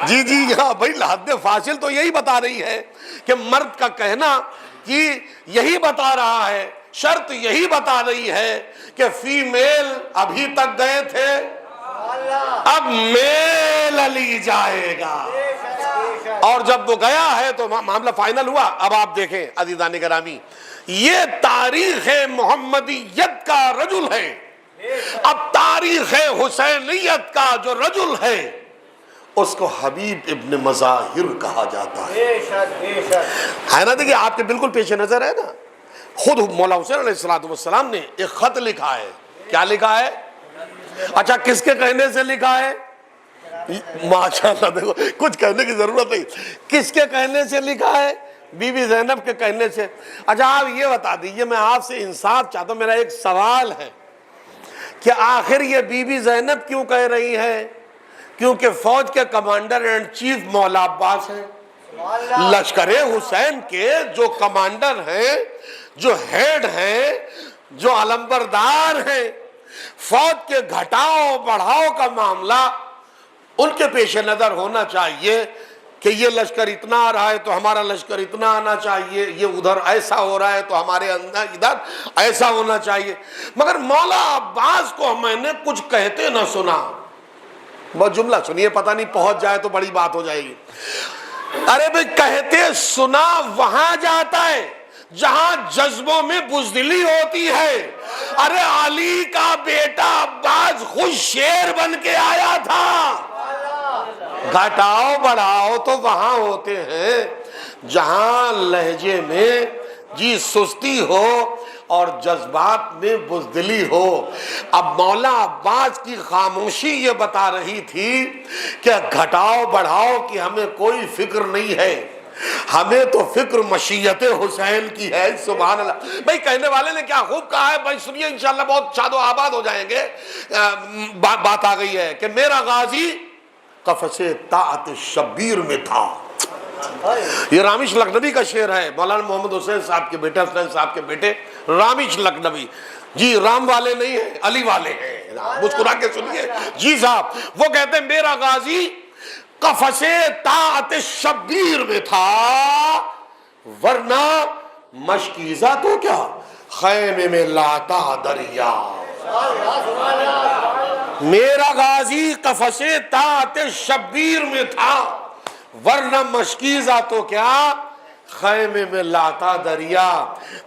جی ہاں بھائی، حد فاصل تو یہی بتا رہی ہے کہ مرد کا کہنا کہ یہی بتا رہا ہے، شرط یہی بتا رہی ہے کہ فیمیل ابھی تک گئے تھے، اب میل علی جائے گا، اور جب وہ گیا ہے تو معاملہ فائنل ہوا۔ اب آپ دیکھیں عزیزان گرامی، یہ تاریخ محمدیت کا رجل ہے۔ اب تاریخ حسینیت کا جو رجل ہے اس کو حبیب ابن مظاہر کہا جاتا ہے نا. دیکھیے آپ کے بالکل پیش نظر ہے نا, خود مولا حسین علیہ السلام نے ایک خط لکھا ہے. کیا لکھا ہے؟ اچھا کس کے کہنے سے لکھا ہے؟ ماشاءاللہ, دیکھو کچھ کہنے کی ضرورت نہیں, کس کے کہنے سے لکھا ہے؟ بی بی زینب کے کہنے سے. اچھا آپ یہ بتا دیجئے, میں آپ سے انصاف چاہتا ہوں, میرا ایک سوال ہے کہ آخر یہ بی بی زینب کیوں کہہ رہی ہے؟ کیونکہ فوج کے کمانڈر اینڈ چیف مولا عباس ہیں, لشکر حسین کے جو کمانڈر ہیں, جو ہیڈ ہیں, جو علمبردار ہیں. فوج کے گھٹاؤ بڑھاؤ کا معاملہ ان کے پیش نظر ہونا چاہیے کہ یہ لشکر اتنا آ رہا ہے تو ہمارا لشکر اتنا آنا چاہیے, یہ ادھر ایسا ہو رہا ہے تو ہمارے اندر ادھر ایسا ہونا چاہیے. مگر مولا عباس کو میں نے کچھ کہتے نہ سنا. بہت جملہ سنیے, پتہ نہیں پہنچ جائے تو بڑی بات ہو جائے گی. ارے بھئی کہتے سنا وہاں جاتا ہے جہاں جذبوں میں بزدلی ہوتی ہے. ارے علی کا بیٹا عباس خود شیر بن کے آیا تھا. گھٹاؤ بڑھاؤ تو وہاں ہوتے ہیں جہاں لہجے میں جی سستی ہو اور جذبات میں بزدلی ہو. اب مولا عباس کی خاموشی یہ بتا رہی تھی کہ گھٹاؤ بڑھاؤ کی ہمیں کوئی فکر نہیں ہے, ہمیں تو فکر مشیت حسین کی ہے. سبحان اللہ. بھئی کہنے والے نے کیا خوب کہا ہے, بھائی سنیے انشاءاللہ بہت شاد و آباد ہو جائیں گے. بات آ گئی ہے کہ میرا غازی قفس طاعت شبیر میں تھا. یہ رامش لکھنوی کا شعر ہے, مولانا محمد حسین صاحب کے بیٹے, حسین صاحب کے بیٹے رامش لکھنوی. جی رام والے نہیں ہیں, علی والے ہیں, مسکرا کے سنیے. جی صاحب وہ کہتے ہیں میرا غازی قفس طاعت شبیر میں تھا, ورنہ مشکیزہ تو کیا خیمے میں لاتا دریا. میرا غازی قفس طاعت شبیر میں تھا, ورنہ مشکیزہ تو کیا خیمے میں لاتا دریا.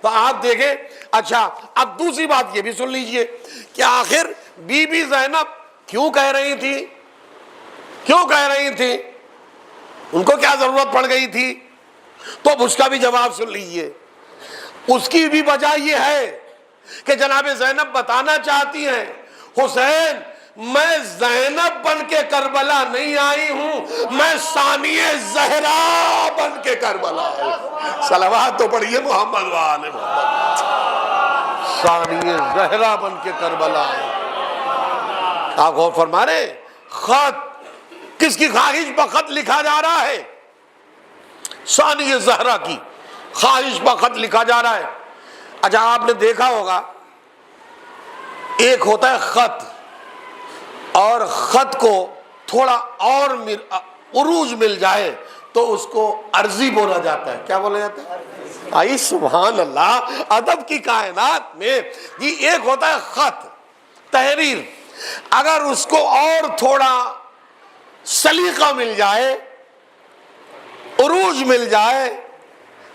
تو آپ دیکھیں. اچھا اب دوسری بات یہ بھی سن لیجئے کہ آخر بی بی زینب کیوں کہہ رہی تھی, کیوں کہہ رہی تھی, ان کو کیا ضرورت پڑ گئی تھی؟ تو اب اس کا بھی جواب سن لیجئے. اس کی بھی وجہ یہ ہے کہ جناب زینب بتانا چاہتی ہیں حسین میں زینب بن کے کربلا نہیں آئی ہوں, میں ثانیہ زہرا بن کے کربلا آئی ہوں. صلوات تو پڑھیے محمد وآل محمد. ثانیہ زہرا بن کے کربلا آئی. آپ غور فرما رہے, خط کس کی خواہش پر خط لکھا جا رہا ہے؟ ثانیہ زہرا کی خواہش پر خط لکھا جا رہا ہے. اچھا آپ نے دیکھا ہوگا ایک ہوتا ہے خط, اور خط کو تھوڑا اور عروج مل جائے تو اس کو عرضی بولا جاتا ہے. کیا بولا جاتا ہے؟ آئی سبحان اللہ. ادب کی کائنات میں یہ ایک ہوتا ہے خط, تحریر, اگر اس کو اور تھوڑا سلیقہ مل جائے, عروج مل جائے,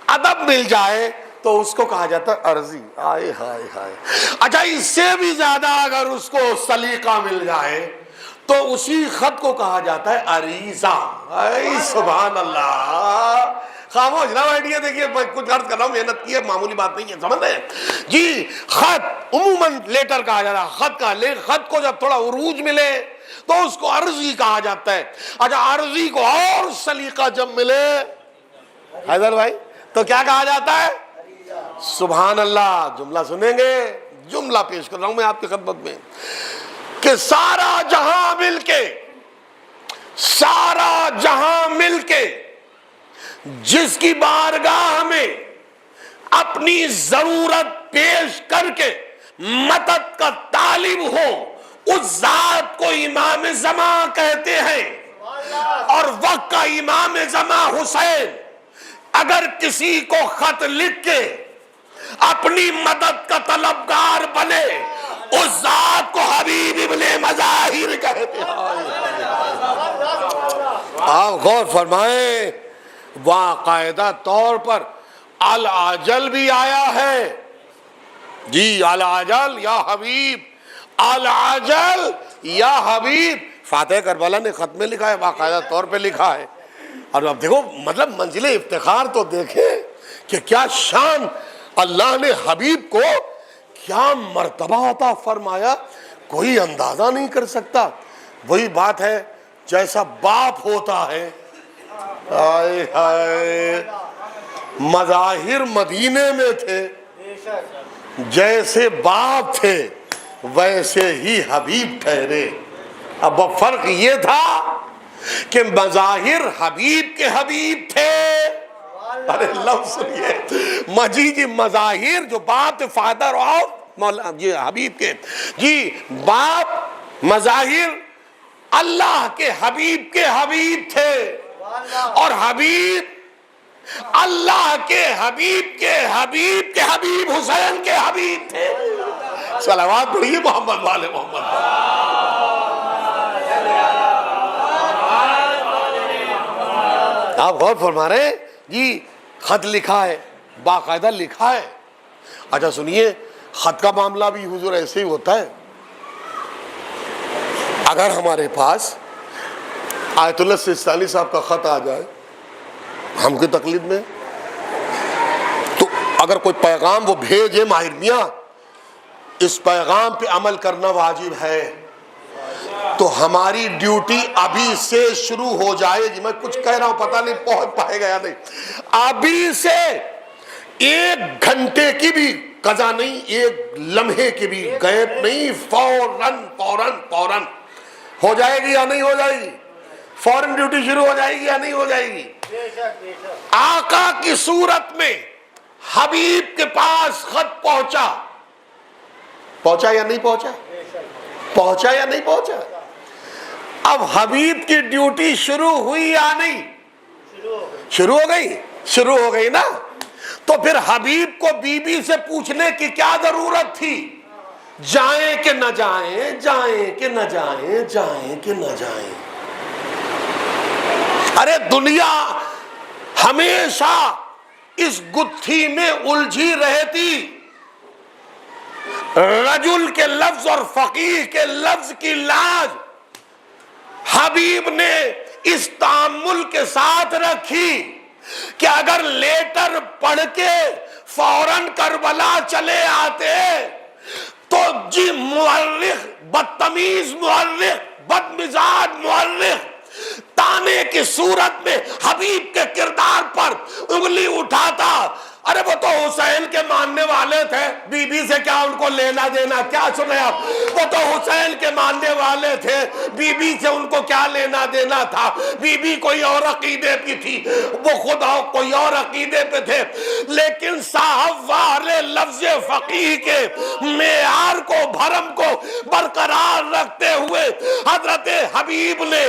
ادب مل جائے تو اس کو کہا جاتا ہے عرضی. آئے ہائے ہائے. اچھا اس سے بھی زیادہ اگر اس کو سلیقہ مل جائے تو اسی خط کو کہا جاتا ہے عریضہ. اے سبحان اللہ. خاموش نہ بیٹھیے, دیکھیے میں کچھ عرض کر رہا ہوں, محنت کی ہے, معمولی بات نہیں ہے, سمجھ رہے ہیں جی. خط عموماً لیٹر کہا جاتا ہے, خط کا, خط کو جب تھوڑا عروج ملے تو اس کو عرضی کہا جاتا ہے. اچھا عرضی کو اور سلیقہ جب ملے حیدر بھائی تو کیا کہا جاتا ہے؟ سبحان اللہ. جملہ سنیں گے, جملہ پیش کر رہا ہوں میں آپ کی خدمت میں کہ سارا جہاں مل کے, سارا جہاں مل کے جس کی بارگاہ میں اپنی ضرورت پیش کر کے مدد کا طالب ہو, اس ذات کو امام زمان کہتے ہیں. اور وقت کا امام زمان حسین اگر کسی کو خط لکھ کے اپنی مدد کا طلبگار بنے, اس ذات کو حبیب ابن مظاہر کہتے ہیں. آپ غور فرمائیں, باقاعدہ طور پر العجل بھی آیا ہے. جی العجل یا حبیب, العجل یا حبیب فاتح کربلا نے خط میں لکھا ہے، باقاعدہ طور پہ لکھا ہے. اور اب دیکھو مطلب منزل افتخار تو دیکھیں کہ کیا شان، اللہ نے حبیب کو کیا مرتبہ عطا فرمایا، کوئی اندازہ نہیں کر سکتا. وہی بات ہے جیسا باپ ہوتا ہے، ہائے ہائے، مظاہر مدینے میں تھے، جیسے باپ تھے ویسے ہی حبیب ٹھہرے. اب فرق یہ تھا کہ مظاہر حبیب کے حبیب تھے. ارے لفظ سنیے، مجید مظاہر جو باپ تھے، فادر آف مولا جی حبیب کے، جی باپ مظاہر اللہ کے حبیب تھے، اور حبیب اللہ کے حبیب کے حبیب کے حبیب حسین کے حبیب تھے. صلوات پڑھیے محمد والے محمد. آپ غور فرما رہے ہیں جی، خط لکھا ہے، باقاعدہ لکھا ہے. اچھا سنیے، خط کا معاملہ بھی حضور ایسے ہی ہوتا ہے. اگر ہمارے پاس آیت اللہ سیستانی صاحب کا خط آ جائے ہم کی تقلید میں، تو اگر کوئی پیغام وہ بھیجے، ماہر میاں اس پیغام پہ عمل کرنا واجب ہے، تو ہماری ڈیوٹی ابھی سے شروع ہو جائے گی. میں کچھ کہہ رہا ہوں، پتہ نہیں پہنچ پائے گا یا نہیں. ابھی سے 1 گھنٹے کی بھی قضا نہیں، 1 لمحے کی بھی غیب نہیں، فوراً ہو جائے گی یا نہیں ہو جائے گی؟ فوراً ڈیوٹی شروع ہو جائے گی یا نہیں ہو جائے گی؟ آقا کی صورت میں حبیب کے پاس خط پہنچا یا نہیں پہنچا؟ پہنچا یا نہیں پہنچا؟ اب حبیب کی ڈیوٹی شروع ہوئی یا نہیں؟ شروع ہو گئی نا. تو پھر حبیب کو بی بی سے پوچھنے کی کیا ضرورت تھی؟ جائیں کہ نہ جائیں، جائیں کہ نہ جائیں، جائیں کہ نہ جائیں. ارے دنیا ہمیشہ اس گتھی میں الجھی رہتی. رجل کے لفظ اور فقیہ کے لفظ کی لاج حبیب نے اس تأمل کے ساتھ رکھی کہ اگر لیٹر پڑھ کے فوراً کربلا چلے آتے تو جی مورخ، بدتمیز مورخ، بدمزاج مورخ تانے کی صورت میں حبیب کے کردار پر انگلی اٹھاتا. ارے وہ تو حسین کے ماننے والے تھے، بی بی سے کیا ان کو لینا دینا؟ کیا سنے آپ؟ وہ تو حسین کے ماننے والے تھے، بی بی سے ان کو کیا لینا دینا تھا؟ بی بی کوئی اور عقیدے پہ تھی، وہ خدا کوئی اور عقیدے پہ تھے. لیکن صاحب والے لفظ فقیہ کے معیار کو، بھرم کو برقرار رکھتے ہوئے حضرت حبیب نے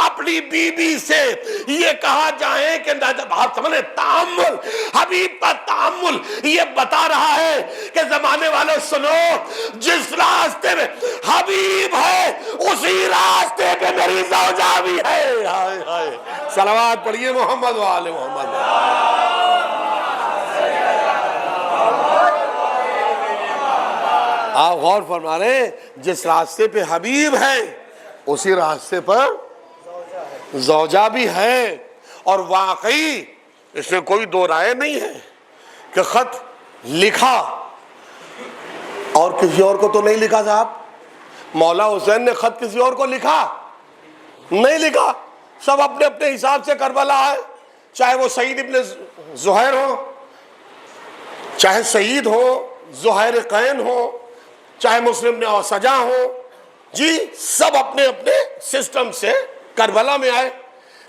اپنی بی بی سے یہ کہا جائے کہ آپ سمجھیں تأمل، حبیب کا تأمل یہ بتا رہا ہے کہ زمانے والوں سنو، جس راستے میں حبیب ہے اسی راستے پہ میری زوجہ بھی ہے. ہائے ہائے، صلوات پڑھیے محمد وآل محمد. آپ غور فرما رہے ہیں، جس راستے پہ حبیب ہے اسی راستے پر زوجہ بھی ہے. اور واقعی اس میں کوئی دو رائے نہیں ہے کہ خط لکھا اور کسی اور کو تو نہیں لکھا. صاحب مولا حسین نے خط کسی اور کو لکھا نہیں لکھا، سب اپنے اپنے حساب سے کربلا ہے. چاہے وہ سعید ابن زہیر ہو، چاہے سعید ہو، زہیر قین ہو، چاہے مسلم ابن اوسجہ ہو، جی سب اپنے اپنے سسٹم سے کربلا میں آئے.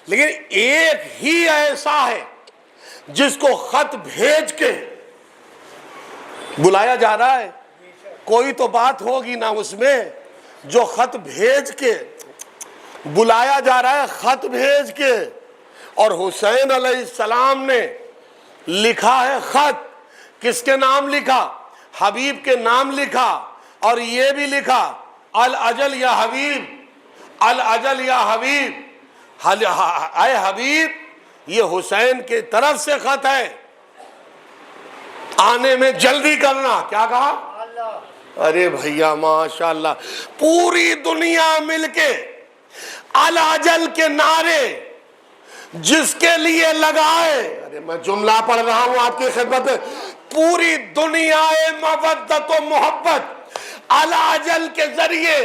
لیکن ایک ہی ایسا ہے جس کو خط بھیج کے بلایا جا رہا ہے. کوئی تو بات ہوگی نا اس میں، جو خط بھیج کے بلایا جا رہا ہے، خط بھیج کے. اور حسین علیہ السلام نے لکھا ہے خط، کس کے نام لکھا؟ حبیب کے نام لکھا. اور یہ بھی لکھا الاجل یا حبیب، الاجل یا حبیب، اے حبیب یہ حسین کی طرف سے خط ہے، آنے میں جلدی کرنا. کیا کہا؟ ارے بھیا ماشاءاللہ، پوری دنیا مل کے الاجل کے نعرے جس کے لیے لگائے، ارے میں جملہ پڑھ رہا ہوں آپ کی خدمت میں، پوری دنیا مودت و محبت الاجل کے ذریعے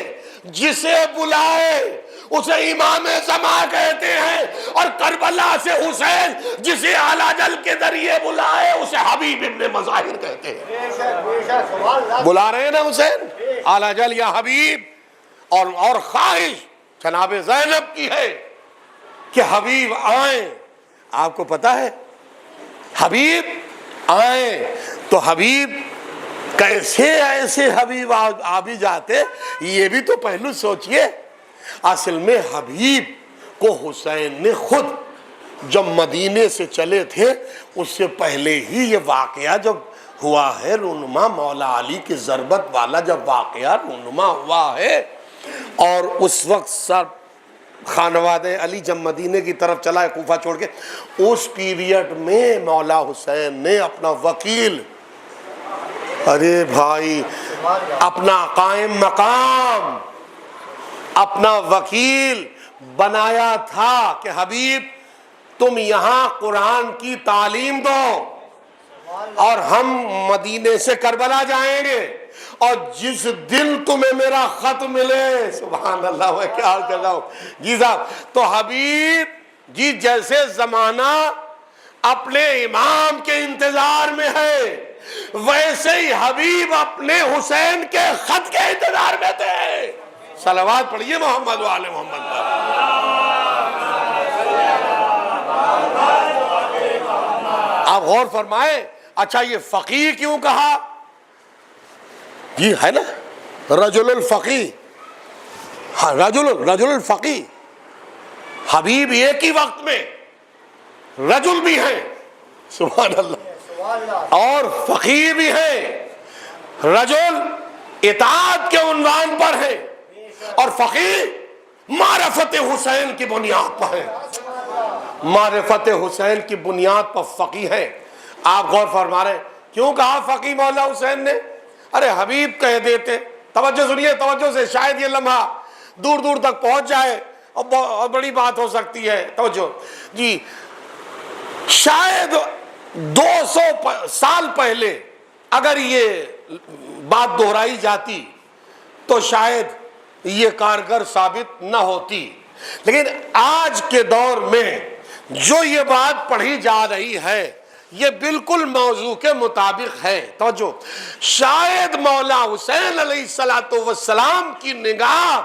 جسے بلائے اسے امام زمان کہتے ہیں، اور کربلا سے حسین جسے الاجل کے ذریعے بلائے اسے حبیب ابن مظاہر کہتے ہیں۔ بلا رہے ہیں نا حسین، الاجل یا حبیب، اور خواہش جناب زینب کی ہے کہ حبیب آئیں۔ آپ کو پتا ہے حبیب آئیں تو حبیب کیسے ایسے حبیب آ بھی جاتے، یہ بھی تو پہلو سوچئے۔ اصل میں حبیب کو حسین نے خود جب مدینے سے چلے تھے اس سے پہلے ہی یہ واقعہ جب ہوا ہے، رونما مولا علی کی ضربت والا جب واقعہ رونما ہوا ہے، اور اس وقت سب خانواد علی جب مدینے کی طرف چلا ہے کوفہ چھوڑ کے، اس پیریڈ میں مولا حسین نے اپنا وکیل، ارے بھائی اپنا قائم مقام، اپنا وکیل بنایا تھا کہ حبیب تم یہاں قرآن کی تعلیم دو اور ہم مدینے سے کربلا جائیں گے، اور جس دن تمہیں میرا خط ملے، سبحان اللہ میں کیا حال کر رہا ہوں جی صاحب، تو حبیب جی جیسے زمانہ اپنے امام کے انتظار میں ہے ویسے ہی حبیب اپنے حسین کے خط کے انتظار میں تھے۔ صلوات پڑھیے محمد و آل محمد پر۔ آپ غور فرمائیں، اچھا یہ فقیہ کیوں کہا؟ جی ہے نا رجل الفقیہ، رجل الفقیہ، حبیب ایک ہی وقت میں رجل بھی ہیں، سبحان اللہ، اور فقیہ بھی ہیں۔ رجل اطاعت کے عنوان پر ہے اور فقیہ معرفت حسین کی بنیاد پر ہے، معرفت حسین کی بنیاد پر فقیہ ہے۔ آپ غور فرما رہے ہیں کیوں کہا فقیہ مولا حسین نے؟ ارے حبیب کہہ دیتے، توجہ سنیے توجہ سے، شاید یہ لمحہ دور دور تک پہنچ جائے اور بڑی بات ہو سکتی ہے، توجہ جی، شاید 200 سال پہلے اگر یہ بات دہرائی جاتی تو شاید یہ کارگر ثابت نہ ہوتی، لیکن آج کے دور میں جو یہ بات پڑھی جا رہی ہے یہ بالکل موضوع کے مطابق ہے۔ توجہ، شاید مولا حسین علیہ السلام کی نگاہ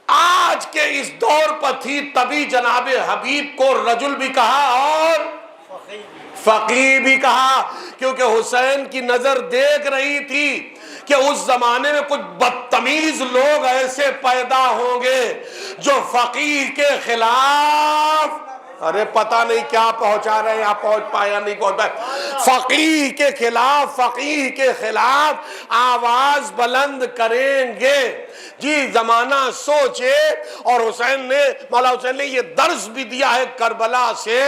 آج کے اس دور پر تھی، تبھی جناب حبیب کو رجل بھی کہا اور فقیہ بھی کہا، کیونکہ حسین کی نظر دیکھ رہی تھی کہ اس زمانے میں کچھ بدتمیز لوگ ایسے پیدا ہوں گے جو فقیہ کے خلاف، ارے پتہ نہیں کیا پہنچا رہے ہیں آپ، پہنچ پایا نہیں پہنچ پایا، فقیہ کے خلاف آواز بلند کریں گے۔ جی زمانہ سوچے، اور حسین نے، مولا حسین نے یہ درس بھی دیا ہے کربلا سے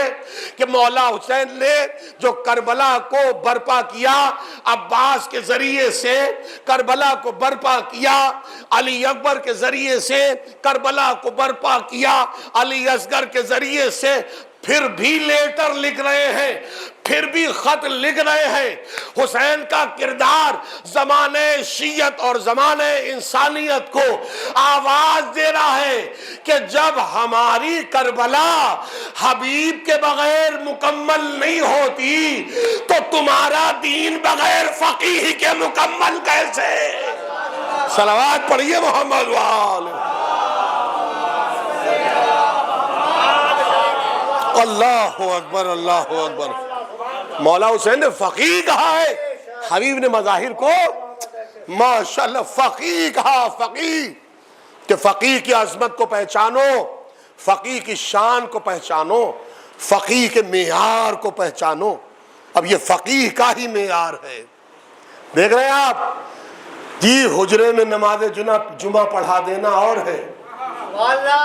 کہ مولا حسین نے جو کربلا کو برپا کیا عباس کے ذریعے سے، کربلا کو برپا کیا علی اکبر کے ذریعے سے، کربلا کو برپا کیا علی اصغر کے ذریعے سے، پھر بھی لیٹر لکھ رہے ہیں، پھر بھی خط لکھ رہے ہیں۔ حسین کا کردار زمانے شیعت اور زمانے انسانیت کو آواز دے رہا ہے کہ جب ہماری کربلا حبیب کے بغیر مکمل نہیں ہوتی تو تمہارا دین بغیر فقیہ کے مکمل کیسے؟ صلوات پڑھیے محمد وآلہ۔ اللہ اکبر اللہ اکبر۔ مولا حسین نے فقیہ کہا ہے، حبیب نے مظاہر کو ماشاءاللہ فقیہ کہا، فقیہ، کہ فقیہ کی عظمت کو پہچانو، فقیہ کی شان کو پہچانو، فقیہ کے معیار کو پہچانو۔ اب یہ فقیہ کا ہی معیار ہے، دیکھ رہے ہیں آپ جی، حجرے میں نماز جمعہ پڑھا دینا اور ہے،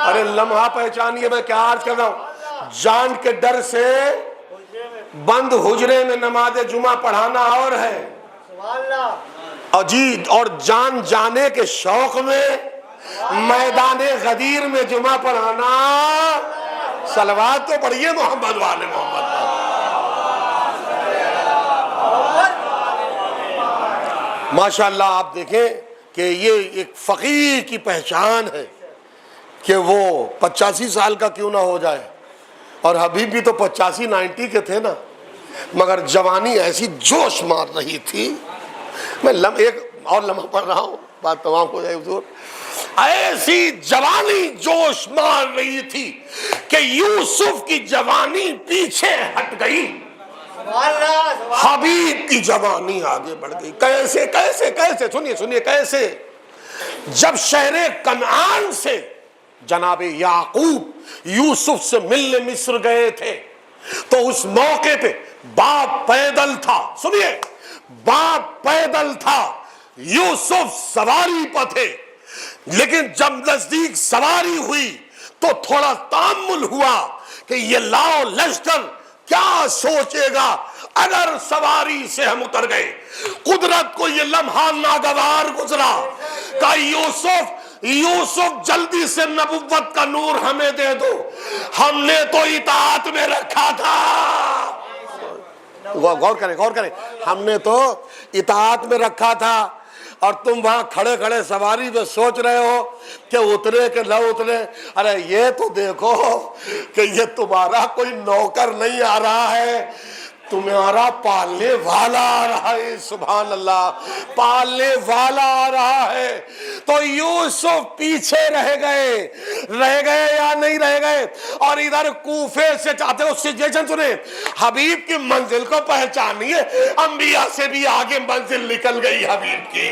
ارے لمحہ پہچانیے میں کیا عرض کر رہا ہوں، جان کے ڈر سے بند حجرے میں نماز جمعہ پڑھانا اور ہے، اور جی اور جان جانے کے شوق میں میدان غدیر میں جمعہ پڑھانا، صلوات تو پڑھیے محمد والے محمد پر۔ ماشاءاللہ آپ دیکھیں کہ یہ ایک فقیر کی پہچان ہے کہ وہ 85 سال کا کیوں نہ ہو جائے، اور حبیب بھی تو 85-90 کے تھے نا، مگر جوانی ایسی جوش مار رہی تھی۔ میں ایک اور لمحہ پڑھ رہا ہوں، بات تمام ہو جائے حضور۔ ایسی جوانی جوش مار رہی تھی کہ یوسف کی جوانی پیچھے ہٹ گئی، حبیب کی جوانی آگے بڑھ گئی۔ کیسے کیسے کیسے سنیے کیسے؟ جب شہر کنعان سے جناب یعقوب یوسف سے ملنے مصر گئے تھے تو اس موقع پہ باپ پیدل تھا، سنیے، باپ پیدل تھا، یوسف سواری پر تھے، لیکن جب نزدیک سواری ہوئی تو تھوڑا تامل ہوا کہ یہ لاؤ لشکر کیا سوچے گا اگر سواری سے ہم اتر گئے۔ قدرت کو یہ لمحہ ناگوار گزرا کہ یوسف جلدی سے نبوت کا نور ہمیں دے دو، ہم نے تو اطاعت میں رکھا تھا۔ غور کریں، ہم نے تو اطاعت میں رکھا تھا، اور تم وہاں کھڑے کھڑے سواری میں سوچ رہے ہو کہ اترے کہ نہ اترے۔ ارے یہ تو دیکھو کہ یہ تمہارا کوئی نوکر نہیں آ رہا ہے، تمہارا پالنے والا آ رہا ہے۔ سبحان اللہ، پالنے والا آ رہا ہے۔ تو یوسف پیچھے رہ گئے یا نہیں رہ گئے، اور ادھر کوفے سے چاہتے ہو سچویشن سنیں، حبیب کی منزل کو پہچانیے، انبیاء سے بھی آگے منزل نکل گئی حبیب کی۔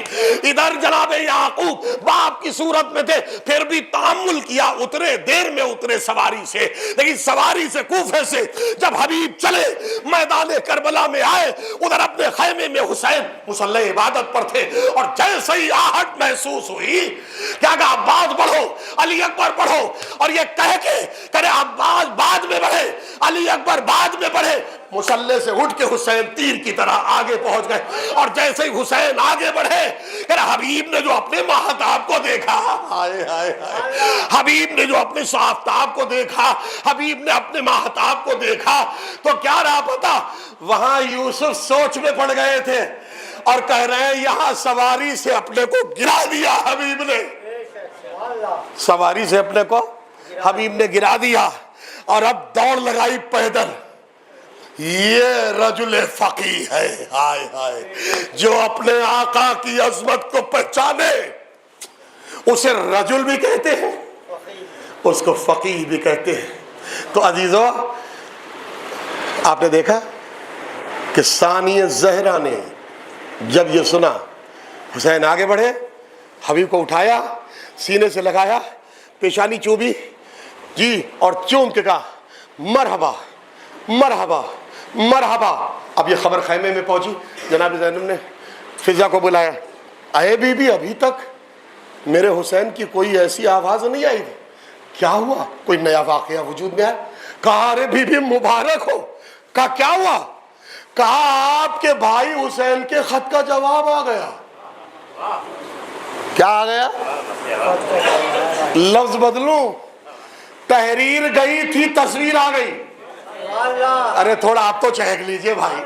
ادھر جناب یعقوب باپ کی صورت میں تھے، پھر بھی تامل کیا، اترے، دیر میں اترے سواری سے، لیکن سواری سے کوفے سے جب حبیب چلے میدان کربلا میں آئے، ادھر اپنے خیمے میں حسین مصلی عبادت پر تھے، اور جیسے ہی آہٹ محسوس ہوئی کیا کہا، عباس بڑھو، علی اکبر بڑھو، اور یہ کہہ کے کرے عباس بعد میں بڑھے، علی اکبر بعد میں بڑھے، مصلی سے اٹھ کے حسین تیر کی طرح آگے پہنچ گئے، اور جیسے ہی حسین آگے بڑھے کہ حبیب نے جو اپنے ماہتاب کو دیکھا، حبیب نے جو اپنے آفتاب کو دیکھا، حبیب نے اپنے ماہتاب کو دیکھا، تو کیا رہا پتا، وہاں یوسف سوچ میں پڑ گئے تھے اور کہہ رہے ہیں یہاں سواری سے اپنے کو گرا دیا حبیب نے، سواری سے اپنے کو حبیب نے گرا دیا، اور اب دوڑ لگائی پیدل۔ یہ رجل فقیہ ہے، ہائے ہائے، جو اپنے آقا کی عظمت کو پہچانے، اسے رجل بھی کہتے ہیں، اس کو فقیہ بھی کہتے ہیں۔ تو عزیزو، آپ نے دیکھا کہ ثانی زہرا نے جب یہ سنا، حسین آگے بڑھے، حبیب کو اٹھایا، سینے سے لگایا، پیشانی چوبی جی، اور چوم کے کہا مرحبا مرحبا مرحبا۔ اب یہ خبر خیمے میں پہنچی، جناب زینب نے فضا کو بلایا، اے بی بی ابھی تک میرے حسین کی کوئی ایسی آواز نہیں آئی، کیا ہوا، کوئی نیا واقعہ وجود میں آیا؟ کہا ارے بی بی مبارک ہو۔ کہا کیا ہوا؟ کہا آپ کے بھائی حسین کے خط کا جواب آ گیا۔ کیا آ گیا؟ لفظ بدلوں، تحریر گئی تھی، تصویر آ گئی۔ ارے تھوڑا آپ تو چہک لیجئے بھائی،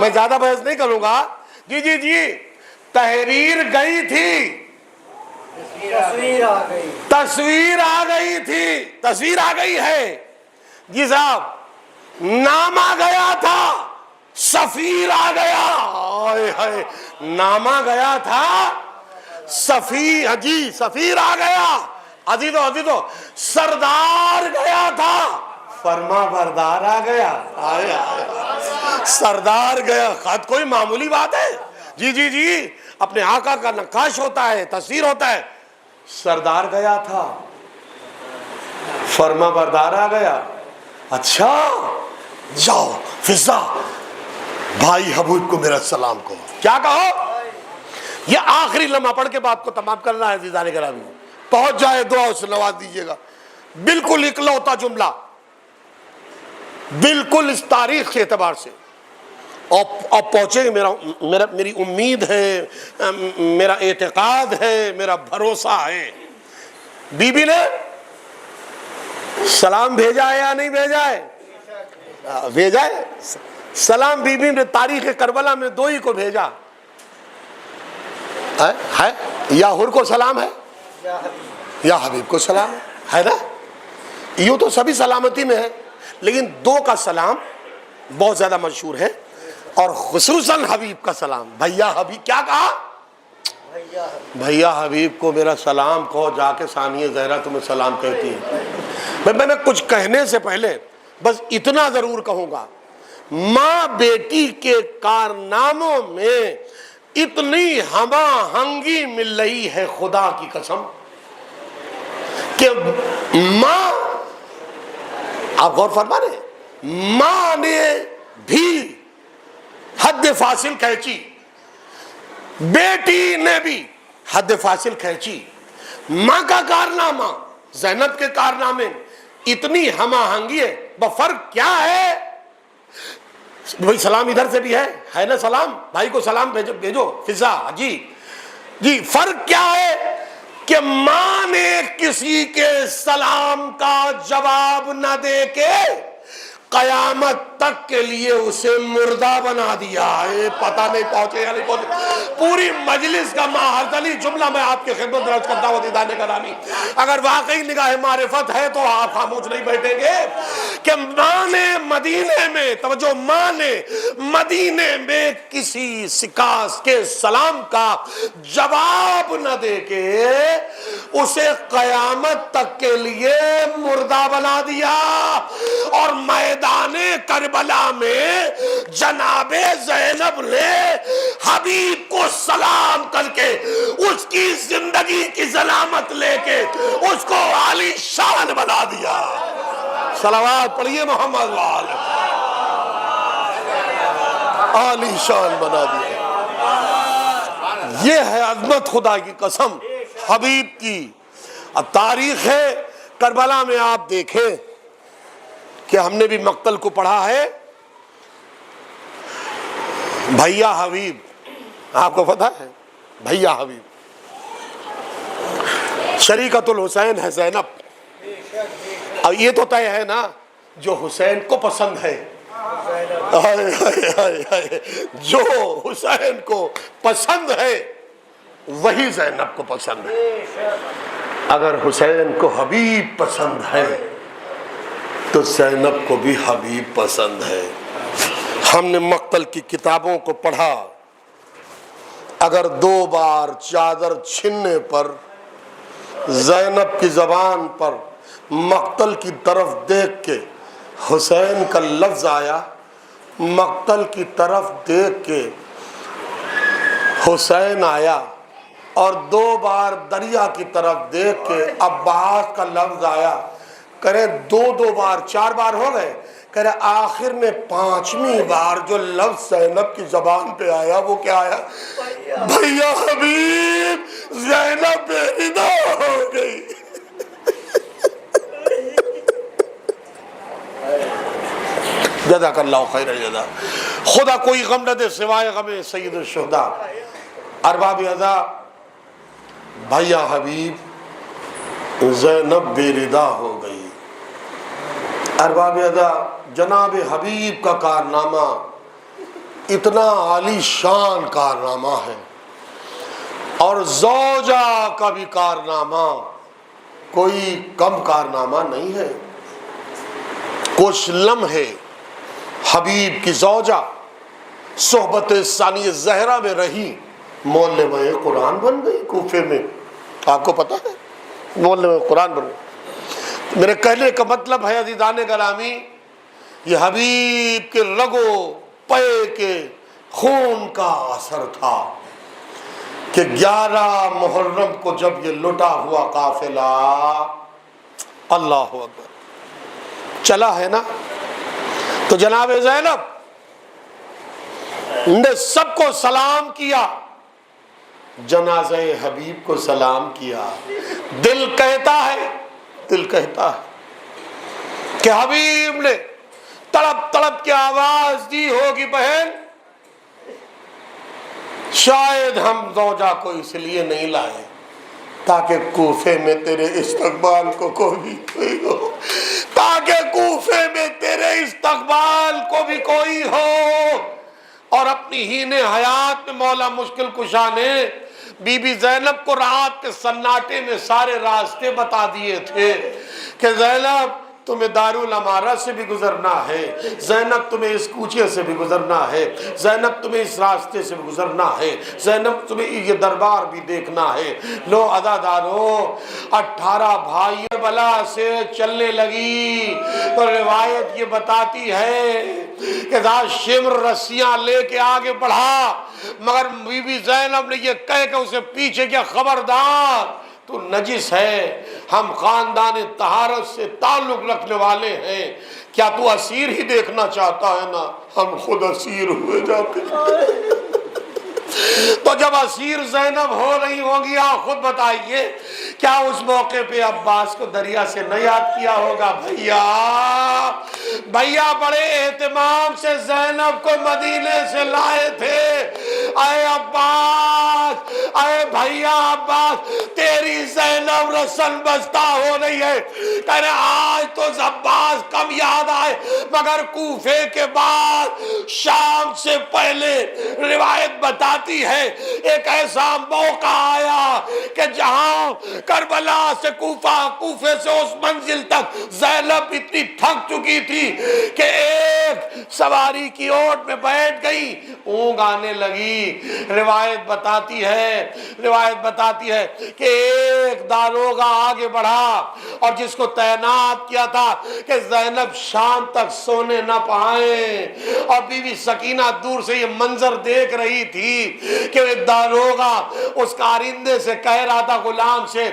میں زیادہ بحث نہیں کروں گا۔ جی جی جی، تحریر گئی تھی، تصویر آ گئی تھی، تصویر آ گئی ہے جی صاحب، نامہ گیا تھا، سفیر آ گیا، ہائے ہائے، نامہ گیا تھا، سفیر، جی سفیر آ گیا، عزیزو سردار گیا تھا، فرما بردار آ گیا، آئے آئے، سردار گیا، خط کوئی معمولی بات ہے؟ جی جی جی، اپنے آقا کا نقاش ہوتا ہے، تصویر ہوتا ہے، سردار گیا تھا، فرما بردار آ گیا۔ اچھا جاؤ فضا، بھائی حبیب کو میرا سلام کو کیا کہو۔ یہ آخری لمحہ پڑھ کے بات کو تمام کرنا ہے عزیزان گرامی، پہنچ جائے دعا سے نواز دیجیے گا۔ بالکل اکلوتا جملہ، بالکل اس تاریخ کے اعتبار سے، اور پہنچے گے، میری امید ہے، میرا اعتقاد ہے، میرا بھروسہ ہے بی نے سلام بھیجا ہے یا نہیں بھیجا ہے؟ بھیجا ہے سلام. بی نے تاریخ کربلا میں 2 ہی کو بھیجا ہے. یا حر کو سلام ہے یا حبیب کو سلام ہے نا. یوں تو سبھی سلامتی میں ہے، لیکن 2 کا سلام بہت زیادہ مشہور ہے، اور خصوصاً حبیب کا سلام. بھیا حبیب کیا کہا؟ بھیا حبیب کو میرا سلام کہو، جا کے ثانیہ زہرا تمہیں سلام کہتی ہے. میں کچھ کہنے سے پہلے بس اتنا ضرور کہوں گا، ماں بیٹی کے کارناموں میں اتنی ہم آہنگی مل رہی ہے خدا کی قسم کہ ماں، آپ غور فرما رہے ہیں، ماں نے بھی حد فاصل کھینچی، بیٹی نے بھی حد فاصل کھینچی. ماں کا کارنامہ زینب کے کارنامے اتنی ہم آہنگی ہے. فرق کیا ہے؟ بھائی سلام ادھر سے بھی ہے نا، سلام بھائی کو سلام بھیجو فضا جی. فرق کیا ہے کہ ماں نے کسی کے سلام کا جواب نہ دے کے قیامت تک کے لیے اسے مردہ بنا دیا ہے. پتہ نہیں پہنچے یا نہیں پہنچے. پوری مجلس کا ماحضلی جملہ میں آپ کی خدمت درج کرتا ہوں دیدان کرامی، اگر واقعی نگاہ معرفت ہے تو آپ خاموش نہیں بیٹھیں گے کہ ماں نے مدینے میں، توجہ، ماں نے مدینے میں کسی سکاس کے سلام کا جواب نہ دے کے اسے قیامت تک کے لیے مردہ بنا دیا. اور میدان کربلا میں جناب زینب نے حبیب کو سلام کر کے اس کی زندگی کی سلامت لے کے اس کو عالی شان بنا دیا. صلوات پڑھیے محمد وآلہ. عالی شان بنا دیا. یہ ہے عظمت خدا کی قسم حبیب کی. اب تاریخ ہے کربلا میں آپ دیکھیں کہ ہم نے بھی مقتل کو پڑھا ہے. بھیا حبیب، آپ کو پتا ہے بھیا حبیب، شریکت الحسین ہے زینب. اب یہ تو طے ہے نا، جو حسین کو پسند ہے، جو حسین کو پسند ہے وہی زینب کو پسند ہے. اگر حسین کو حبیب پسند ہے تو زینب کو بھی حبیب پسند ہے. ہم نے مقتل کی کتابوں کو پڑھا، اگر 2 بار چادر چھننے پر زینب کی زبان پر مقتل کی طرف دیکھ کے حسین کا لفظ آیا، مقتل کی طرف دیکھ کے حسین آیا، اور 2 بار دریا کی طرف دیکھ کے عباس کا لفظ آیا، کرے 2 بار 4 بار ہو گئے. کرے آخر میں 5ویں بار جو لفظ زینب کی زبان پہ آیا وہ کیا آیا؟ بھیا حبیب، زینب بے ندا ہو گئی. جزاک اللہ خیر الجزا. خدا کوئی غم نہ دے سوائے غم سید الشہداء. ارباب ادا، بھیا حبیب، زینب بے ردا ہو گئی. ارباب ادا، جناب حبیب کا کارنامہ اتنا عالی شان کارنامہ ہے، اور زوجہ کا بھی کارنامہ کوئی کم کارنامہ نہیں ہے. کچھ لمحے حبیب کی زوجہ صحبت ثانیہ زہرا میں رہی، معلمہ قرآن بن گئی کوفے میں. آپ کو پتا ہے معلمہ قرآن بن گئی. میرے کہنے کا مطلب ہے عزیزان گرامی، یہ حبیب کے رگو پے کے خون کا اثر تھا کہ 11 محرم کو جب یہ لٹا ہوا قافلہ اللہ اکبر چلا ہے نا، تو جناب زینب نے سب کو سلام کیا، جنازہ حبیب کو سلام کیا. دل کہتا ہے کہ حبیب نے تڑپ تڑپ کے آواز دی ہوگی، بہن شاید ہم زوجہ کو اس لیے نہیں لائے تاکہ کوفے میں تیرے استقبال کو کوئی ہو، تاکہ کوفے میں تیرے استقبال کو بھی کوئی ہو۔ اور اپنی ہین حیات میں مولا مشکل کشا نے بی بی زینب کو رات کے سناٹے میں سارے راستے بتا دیے تھے کہ زینب تمہیں دارالامارہ سے بھی گزرنا ہے، زینب تمہیں اس کوچے سے بھی گزرنا ہے، زینب تمہیں اس راستے سے بھی گزرنا ہے، زینب تمہیں یہ دربار بھی دیکھنا ہے۔ لو عزادارو 18 بھائی بلا سے چلنے لگی تو روایت یہ بتاتی ہے کہ ذات شمر رسیاں لے کے آگے بڑھا، مگر بی بی زینب نے یہ کہہ کہ اسے پیچھے کیا، خبردار تو نجس ہے، ہم خاندان طہارت سے تعلق رکھنے والے ہیں، کیا تو اسیر ہی دیکھنا چاہتا ہے نا؟ ہم خود اسیر ہوئے جاتے ہیں۔ تو جب اسیر زینب ہو رہی ہوگی، آپ خود بتائیے کیا اس موقع پہ عباس کو دریا سے نہ یاد کیا ہوگا؟ بھیا بڑے اہتمام سے زینب کو مدینے سے لائے تھے۔ اے عباس، اے بھیا عباس، تیری زینب رسن بستہ ہو رہی ہے۔ کہہ رہے آج تو عباس کم یاد آئے، مگر کوفے کے بعد شام سے پہلے روایت بتاتی ہے ایک ایسا موقع آیا کہ جہاں کربلا سے کوفے سے اس منزل تک زینب اتنی تھک چکی تھی کہ ایک سواری کی اوٹ میں بیٹھ گئی، اونگ آنے لگی۔ روایت بتاتی ہے کہ ایک داروغہ آگے بڑھا اور جس کو تعینات کیا تھا کہ زینب شام تک سونے نہ پائیں، اور بی بی سکینہ دور سے یہ منظر دیکھ رہی تھی کہ ایک داروغہ اس کارندے سے کہہ رہا تھا، غلام سے،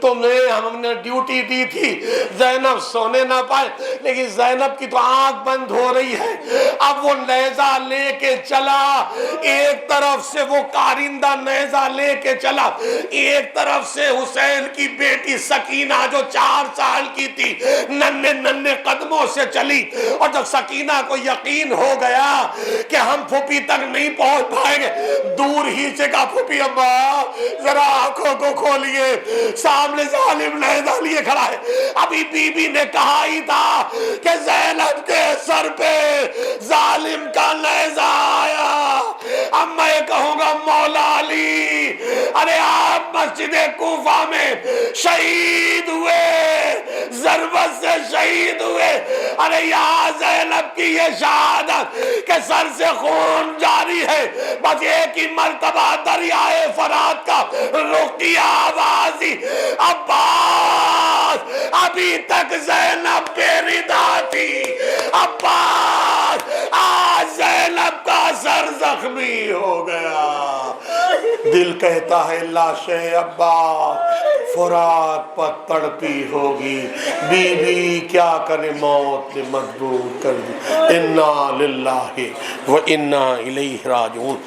تمہیں ہم نے ڈیوٹی دی تھی زینب سونے نہ پائے، لیکن زینب کی تو آنکھ بند ہو رہی ہے۔ اب وہ نیزہ لے کے چلا، ایک طرف سے وہ کارندہ نیزہ لے کے چلا، ایک طرف سے حسین کی بیٹی سکینہ جو 4 سال کی تھی ننھے قدموں سے چلی، اور جب سکینہ کو یقین ہو گیا کہ ہم پھوپھی تک نہیں پہنچ پائیں گے، دور ہی سے کہا پھوپھی ابا ذرا آنکھوں کو کھولیے، سامنے ظالم نیزہ لیے کھڑا ہے۔ ابھی بی بی نے کہا ہی تھا کہ زینب کے سر پہ ظالم کا نیزہ آیا۔ اب میں کہوں گا مولا علی، ارے آپ مسجد کوفہ میں شہید ہوئے، ضربت سے شہید ہوئے، ارے یہاں زینب کی یہ شہادت کہ سر سے خون جاری ہے، بس ایک ہی مرتبہ دریائے فرات کا رکی آواز ہی، عباس ابھی تک زینب بے ردا تھی، عباس آج زینب کا سر زخمی ہو گیا۔ دل کہتا ہے لاشیں عباس فرات پر تڑپی ہوگی، بی بی کیا کرے موت نے مجبور کر دی۔ انا للہ و انا الیہ راجعون۔